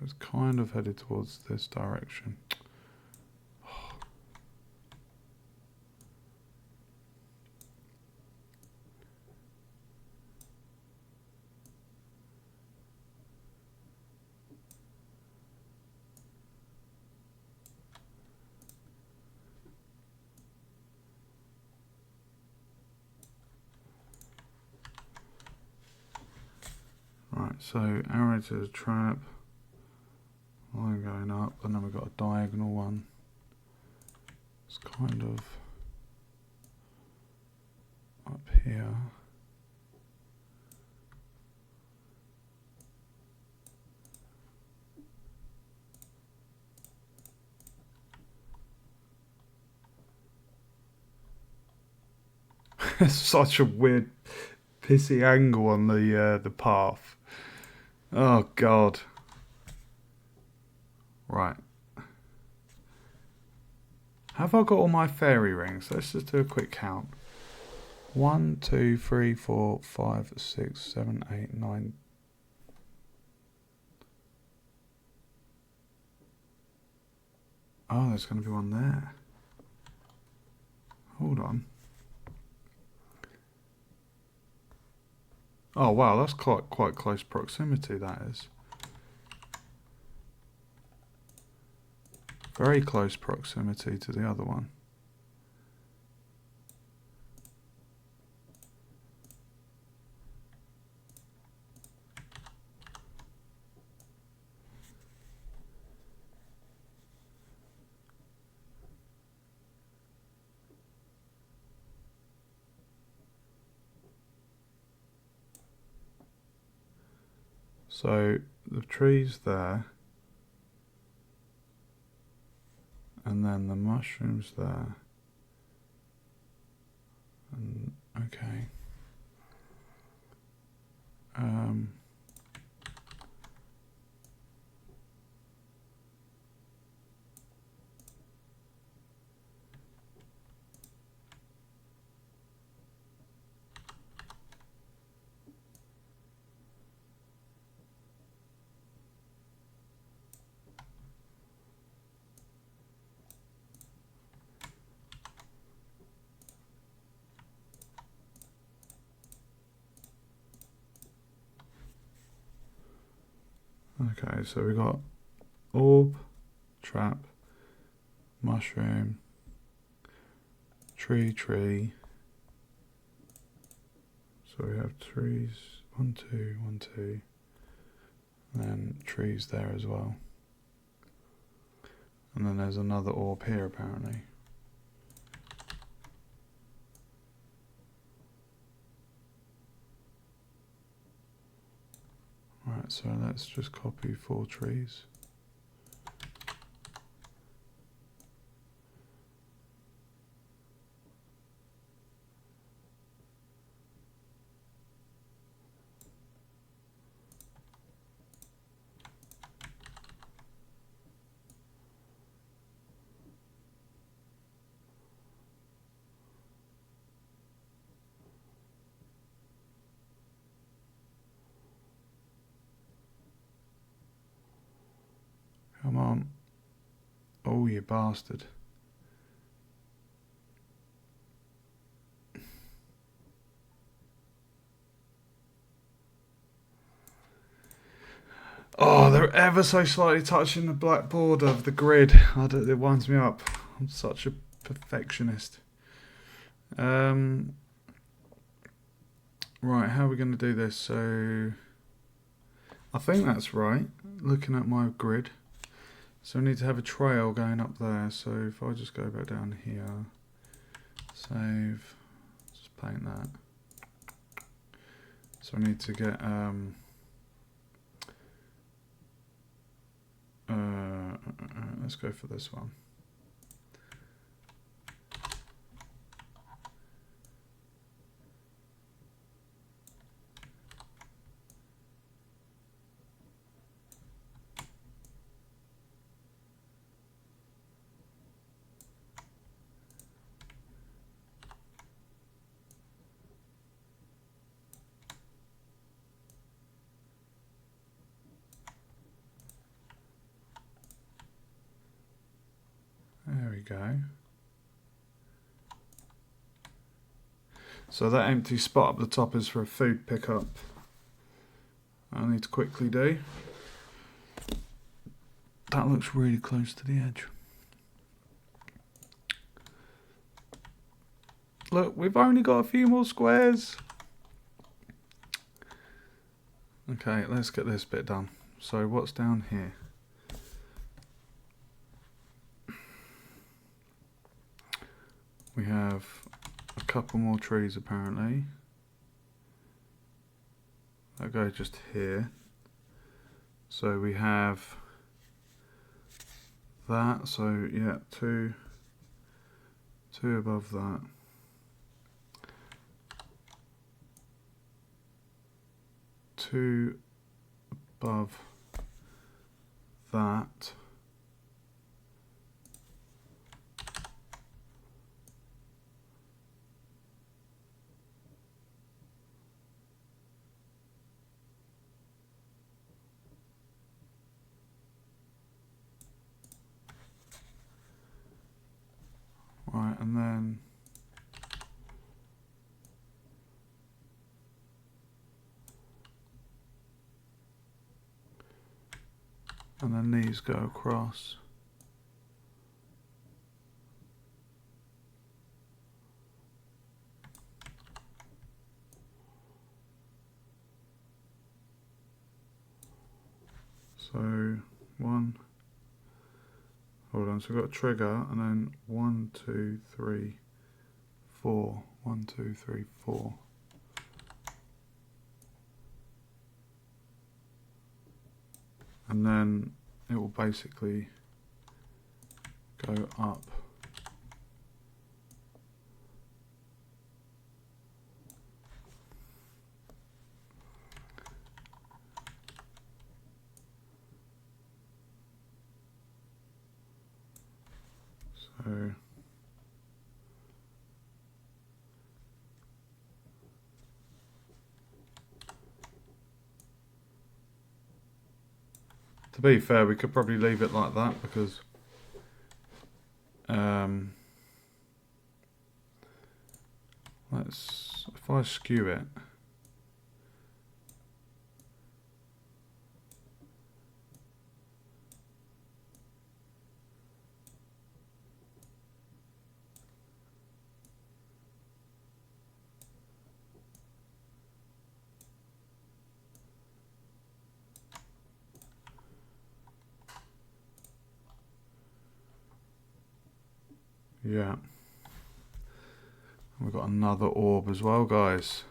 It's kind of headed towards this direction. Right, so arrow to the trap, line going up, and then we've got a diagonal one. It's kind of up here. Such a weird, pissy angle on the path. Oh God. Right. Have I got all my fairy rings? Let's just do a quick count. 1, 2, 3, 4, 5, 6, 7, 8, 9. Oh, there's going to be one there. Hold on. Oh wow, that's quite close proximity, that is. Very close proximity to the other one. So the tree's there, and then the mushrooms there, and okay. Okay, so we got orb, trap, mushroom, tree. So we have trees, 1, 2, 1, 2, and then trees there as well. And then there's another orb here apparently. Right, so let's just copy 4 trees. Come on. Oh, you bastard. Oh, they're ever so slightly touching the black border of the grid. It winds me up. I'm such a perfectionist. Right, how are we going to do this? So, I think that's right, looking at my grid. So we need to have a trail going up there. So if I just go back down here, save, just paint that. So I need to get, let's go for this one. There we go. So that empty spot up the top is for a food pickup. I need to quickly do. That looks really close to the edge. Look, we've only got a few more squares. Okay, let's get this bit done. So what's down here? We have a couple more trees apparently. That go just here. So we have that, so yeah, two above that. 2 above that. Right, and then these go across. So 1, hold on, so we've got a trigger, and then 1, 2, 3, 4, 1, 2, 3, 4. And then it will basically go up. So to be fair, we could probably leave it like that, because if I skew it, yeah. We've got another orb as well, guys.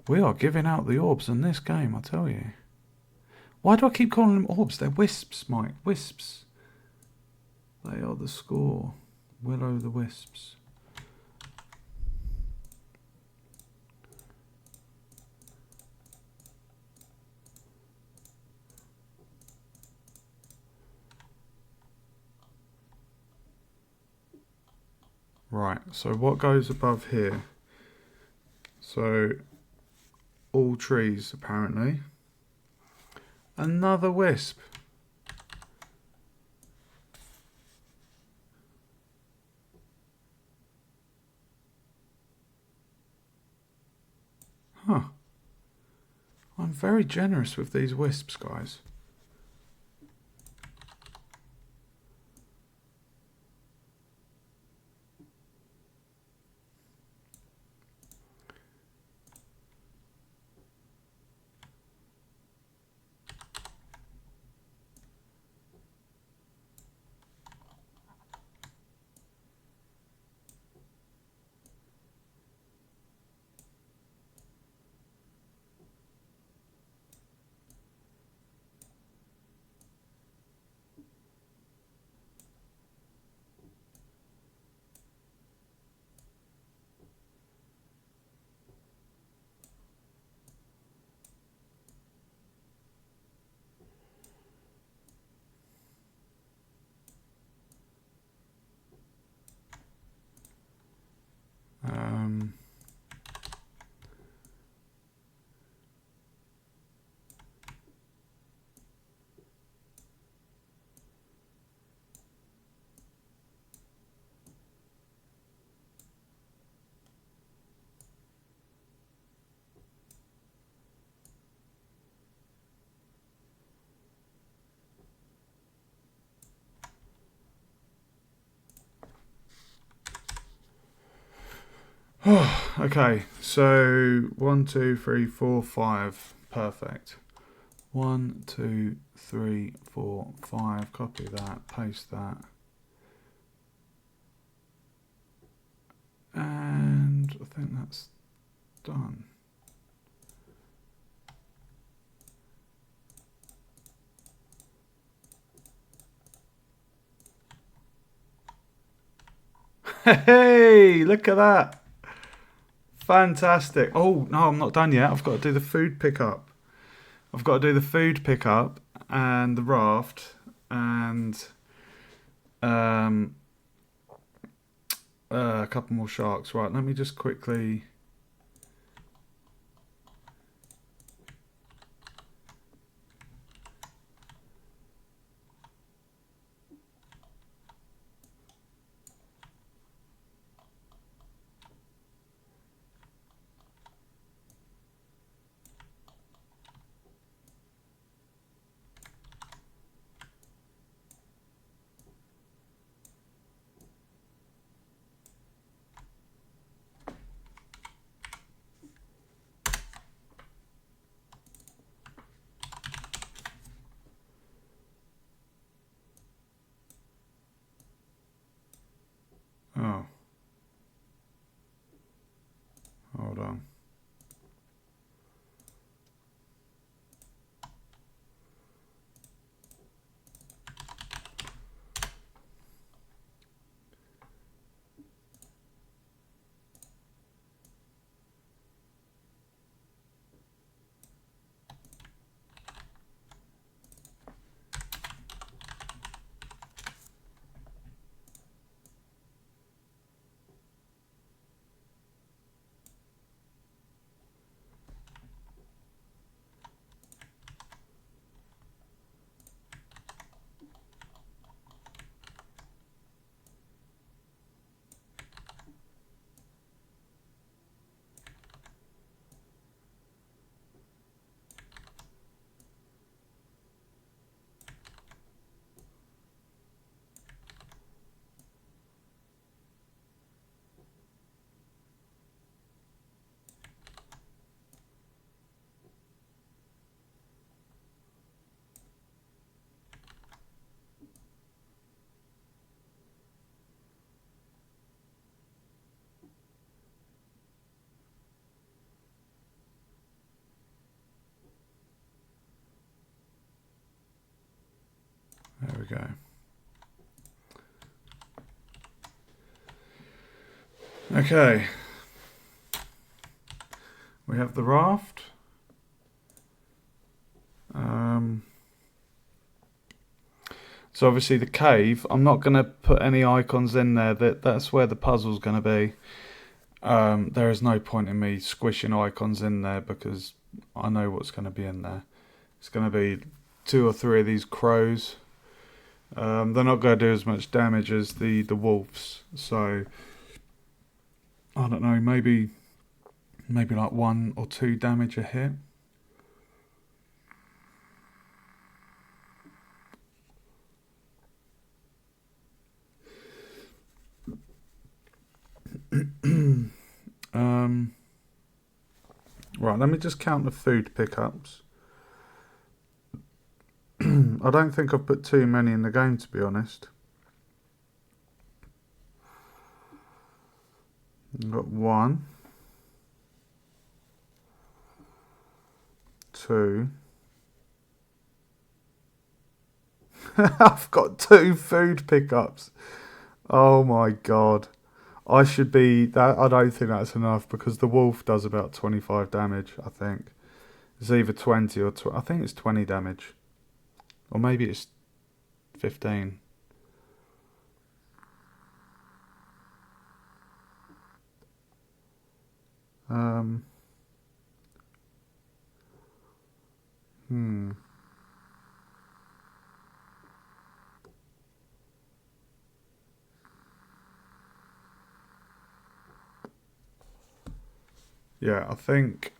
We are giving out the orbs in this game, I tell you. Why do I keep calling them orbs? They're wisps, Mike. Wisps. They are the score. Willow the wisps. Right, so what goes above here? So, all trees, apparently. Another wisp. Huh. I'm very generous with these wisps, guys. Okay, so 1, 2, 3, 4, 5. Perfect. 1, 2, 3, 4, 5. Copy that, paste that. And I think that's done. Hey, look at that. Fantastic. Oh, no, I'm not done yet. I've got to do the food pickup. I've got to do the food pickup and the raft and um, a couple more sharks. Right, let me just quickly. Oh, hold on. There we go. Okay. We have the raft. So obviously the cave, I'm not going to put any icons in there. That's where the puzzle's going to be. There is no point in me squishing icons in there because I know what's going to be in there. It's going to be 2 or 3 of these crows. They're not going to do as much damage as the wolves. So I don't know, maybe like 1 or 2 damage a hit. Right, let me just count the food pickups. I don't think I've put too many in the game, to be honest. I've got 1, 2. I've got 2 food pickups. Oh my god. I should be that. I don't think that's enough because the wolf does about 25 damage. I think it's either 20 or I think it's 20 damage, or maybe it's 15. Um. Hmm. Yeah, I think.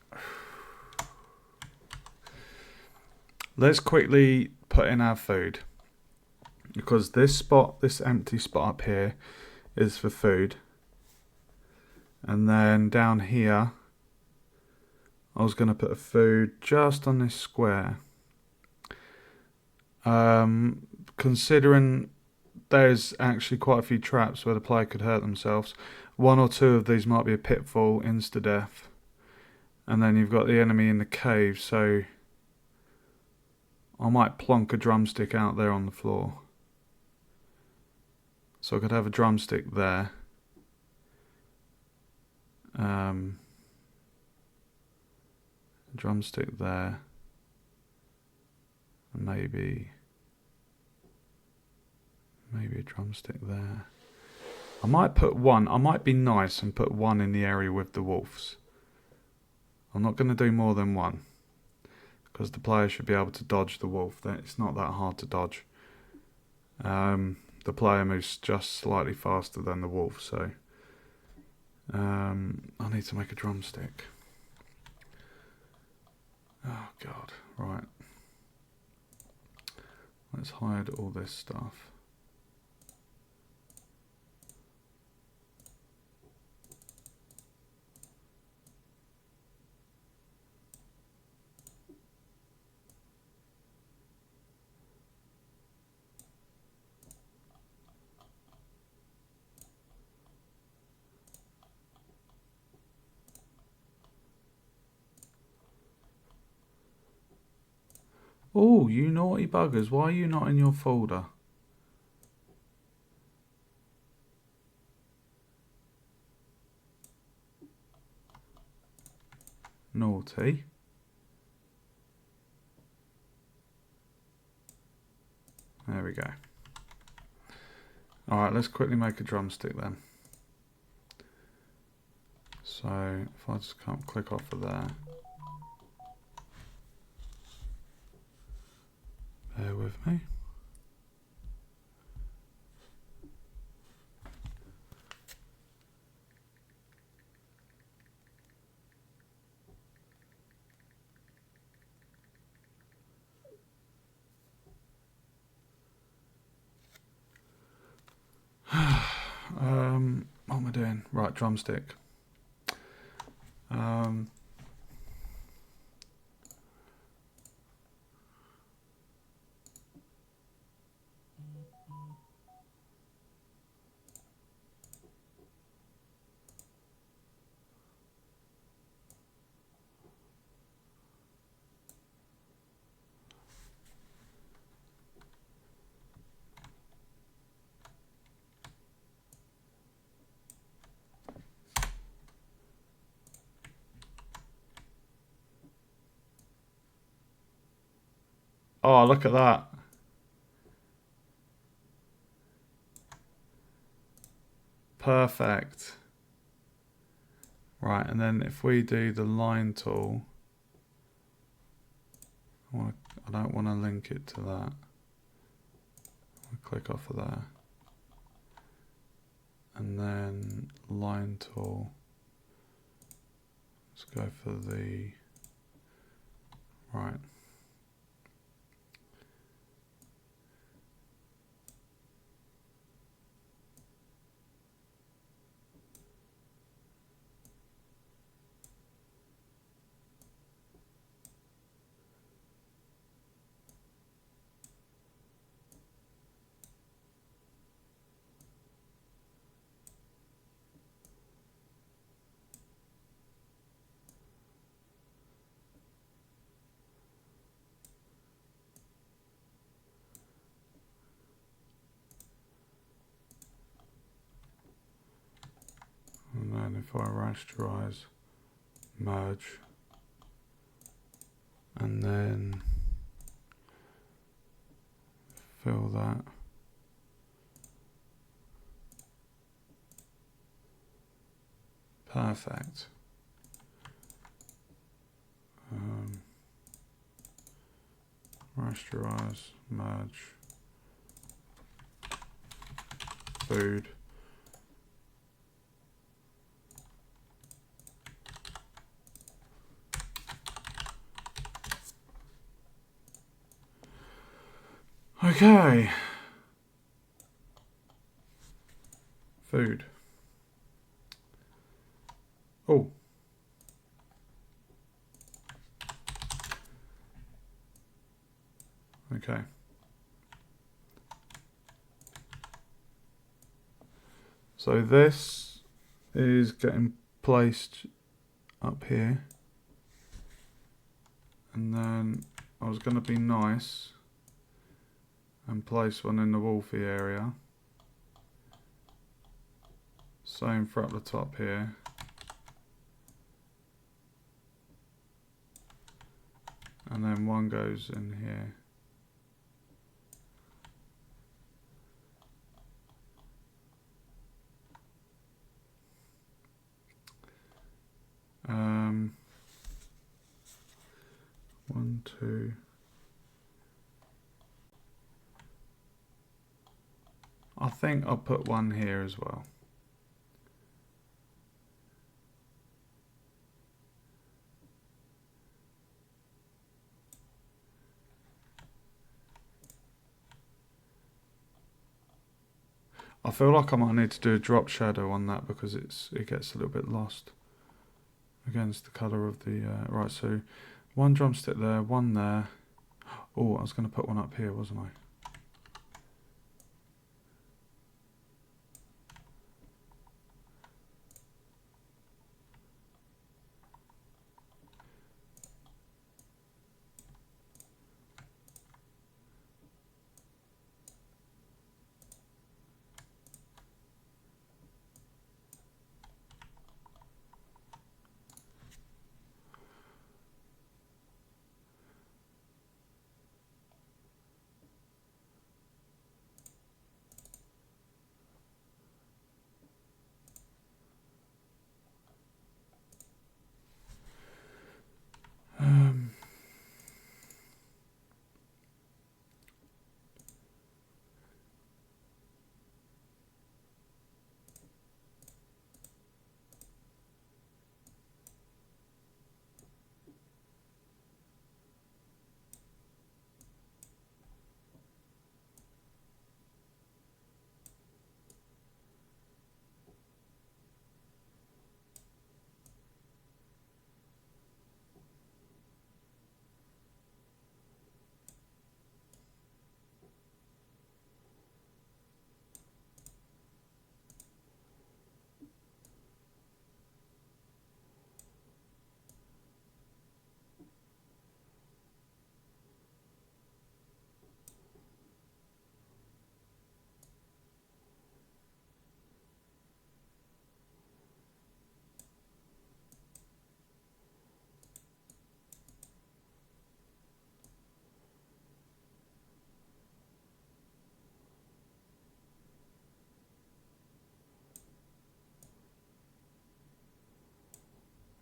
Let's quickly put in our food because this empty spot up here, is for food. And then down here, I was going to put a food just on this square. Considering there's actually quite a few traps where the player could hurt themselves, 1 or 2 of these might be a pitfall, insta-death. And then you've got the enemy in the cave, so I might plonk a drumstick out there on the floor. So I could have a drumstick there. Drumstick there. And maybe a drumstick there. I might put one. I might be nice and put one in the area with the wolves. I'm not going to do more than one, because the player should be able to dodge the wolf. It's not that hard to dodge. The player moves just slightly faster than the wolf, so I need to make a drumstick. Oh god, right. Let's hide all this stuff. Oh, you naughty buggers, why are you not in your folder? Naughty. There we go. Alright, let's quickly make a drumstick then. So, if I just can't click off of there. Bear with me. What am I doing? Right, drumstick. Oh, look at that. Perfect. Right, and then if we do the line tool, I don't want to link it to that. I'll click off of there. And then line tool. Let's go for the right. And then if I rasterize, merge, and then fill that. Perfect. Rasterize, merge, food. Okay. Food. Oh. Okay. So this is getting placed up here. And then I was going to be nice and place one in the wolfy area. Same for up the top here. And then one goes in here. 2. I think I'll put one here as well. I feel like I might need to do a drop shadow on that because it gets a little bit lost against the colour of the... right, so one drumstick there, one there. Oh, I was going to put one up here, wasn't I?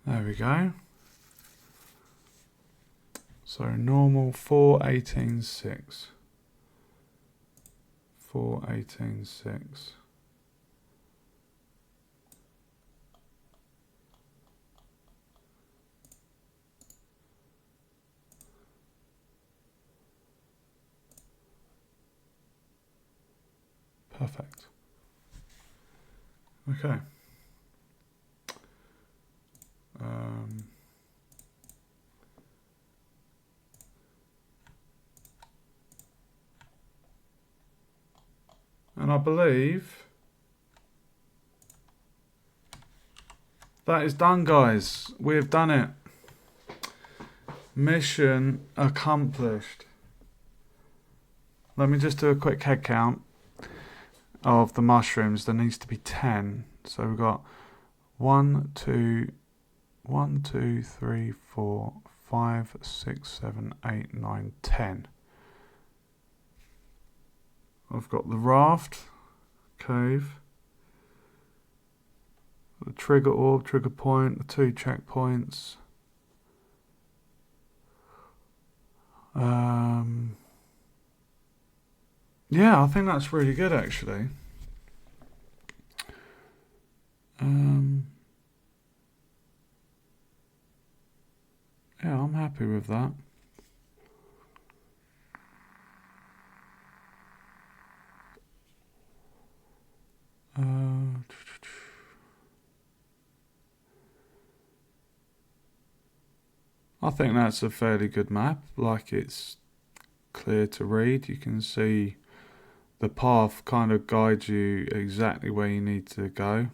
There we go. So normal 418.6. 418.6. Perfect. Okay. And I believe that is done, guys. We have done it. Mission accomplished. Let me just do a quick head count of the mushrooms. There needs to be 10. So we've got 1, 2, 3, 4, 5, 6, 7, 8, 9, 10. I've got the raft, cave, the trigger orb, trigger point, the 2 checkpoints. Yeah, I think that's really good actually. Yeah, I'm happy with that. I think that's a fairly good map. Like, it's clear to read. You can see the path kind of guides you exactly where you need to go.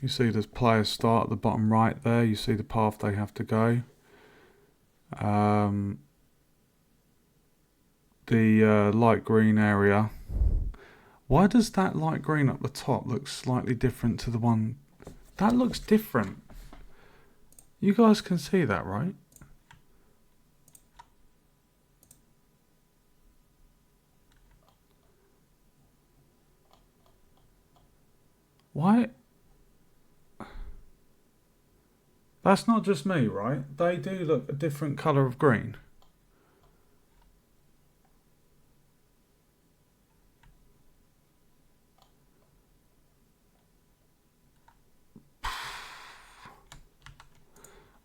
You see the players start at the bottom right there. You see the path they have to go. The light green area. Why does that light green up the top look slightly different to the one? That looks different. You guys can see that, right? Why? That's not just me, right? They do look a different colour of green.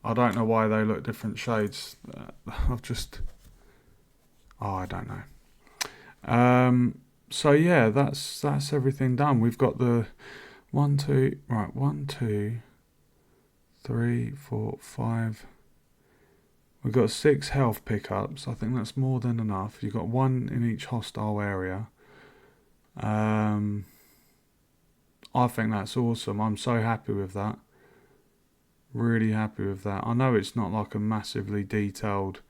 I don't know why they look different shades. I've just... Oh, I don't know. So yeah, that's everything done. We've got the one, two, right, 1, 2, 3, 4, 5. We've got 6 health pickups. I think that's more than enough. You've got 1 in each hostile area. I think that's awesome. I'm so happy with that. Really happy with that. I know it's not like a massively detailed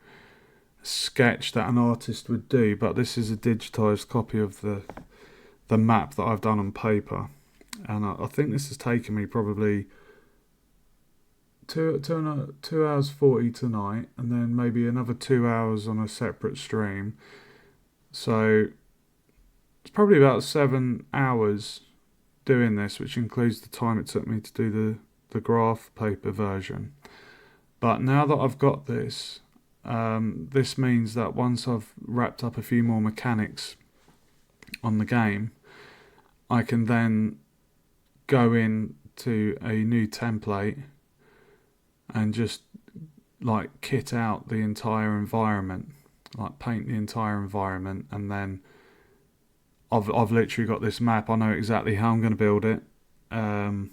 sketch that an artist would do, but this is a digitized copy of the map that I've done on paper, and I think this has taken me probably 2 hours 40 tonight, and then maybe another 2 hours on a separate stream. So it's probably about 7 hours doing this, which includes the time it took me to do the graph paper version. But now that I've got this, this means that once I've wrapped up a few more mechanics on the game, I can then go in to a new template and just like kit out the entire environment, like paint the entire environment, and then I've literally got this map. I know exactly how I'm going to build it, and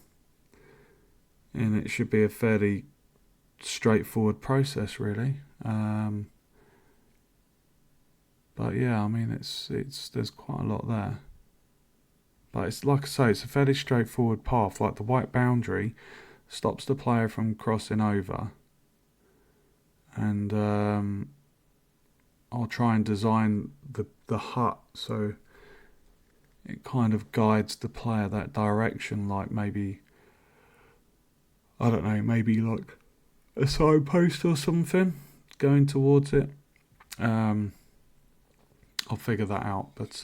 it should be a fairly straightforward process, really. But yeah, I mean, it's there's quite a lot there. But it's like I say, it's a fairly straightforward path. Like the white boundary stops the player from crossing over, and I'll try and design the hut so it kind of guides the player that direction. Like maybe, I don't know, maybe like a signpost or something going towards it. I'll figure that out, but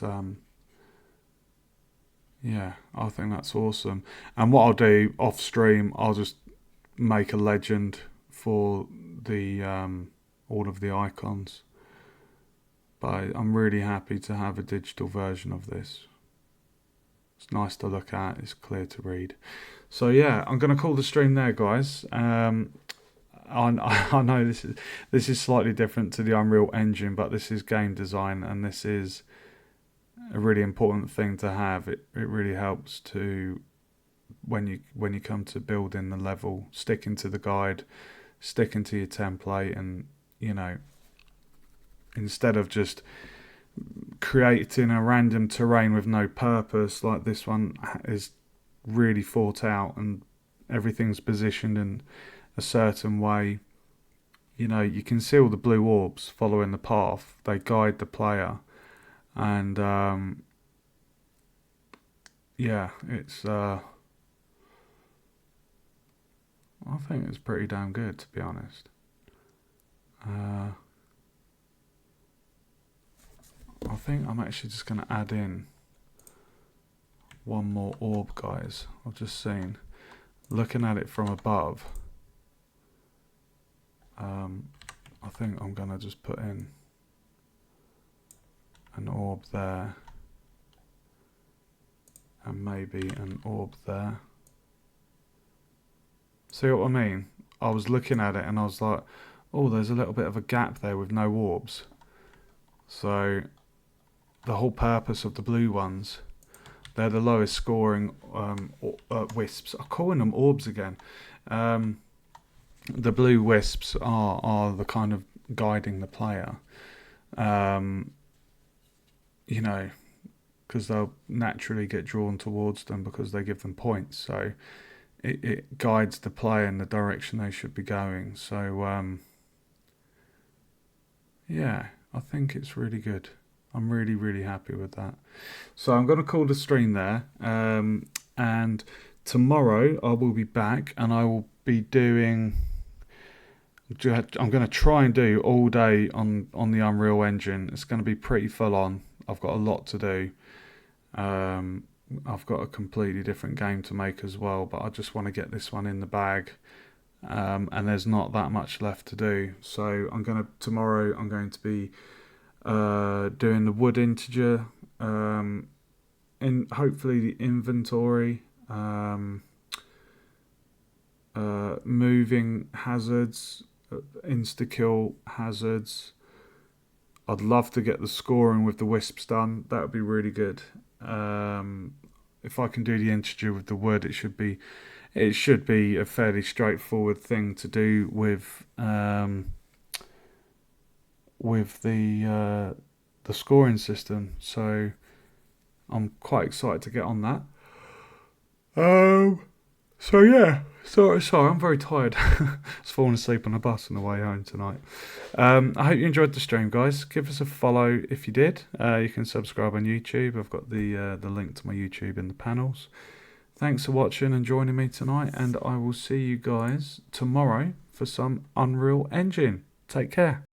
yeah, I think that's awesome. And what I'll do off stream, I'll just make a legend for the all of the icons. But I'm really happy to have a digital version of this. It's nice to look at. It's clear to read. So yeah, I'm going to call the stream there, guys. I know this is slightly different to the Unreal Engine, but this is game design, and this is a really important thing to have. It really helps to when you come to building the level, sticking to the guide, sticking to your template, and instead of just creating a random terrain with no purpose, like this one is really thought out and everything's positioned in a certain way. You can see all the blue orbs following the path. They guide the player, and yeah, it's I think it's pretty damn good, to be honest. I think I'm actually just going to add in one more orb, guys. I've just seen, looking at it from above, I think I'm going to just put in an orb there, and maybe an orb there. See what I mean? I was looking at it and I was like, oh, there's a little bit of a gap there with no orbs. So the whole purpose of the blue ones, they're the lowest scoring wisps. I'm calling them orbs again. The blue wisps are the kind of guiding the player. Because they'll naturally get drawn towards them because they give them points. So it guides the player in the direction they should be going. So yeah, I think it's really good. I'm really, really happy with that. So I'm going to call the stream there. And tomorrow I will be back and I will be doing... I'm going to try and do all day on the Unreal Engine. It's going to be pretty full on. I've got a lot to do. I've got a completely different game to make as well, but I just want to get this one in the bag and there's not that much left to do. So tomorrow I'm going to be doing the wood integer, in hopefully the inventory, moving hazards, insta kill hazards. I'd love to get the scoring with the wisps done. That would be really good. If I can do the integer with the wood, it should be a fairly straightforward thing to do with the scoring system. So I'm quite excited to get on that. So yeah, sorry, I'm very tired. I was falling asleep on a bus on the way home tonight. I hope you enjoyed the stream, guys. Give us a follow if you did. You can subscribe on YouTube. I've got the link to my YouTube in the panels. Thanks for watching and joining me tonight, and I will see you guys tomorrow for some Unreal Engine. Take care.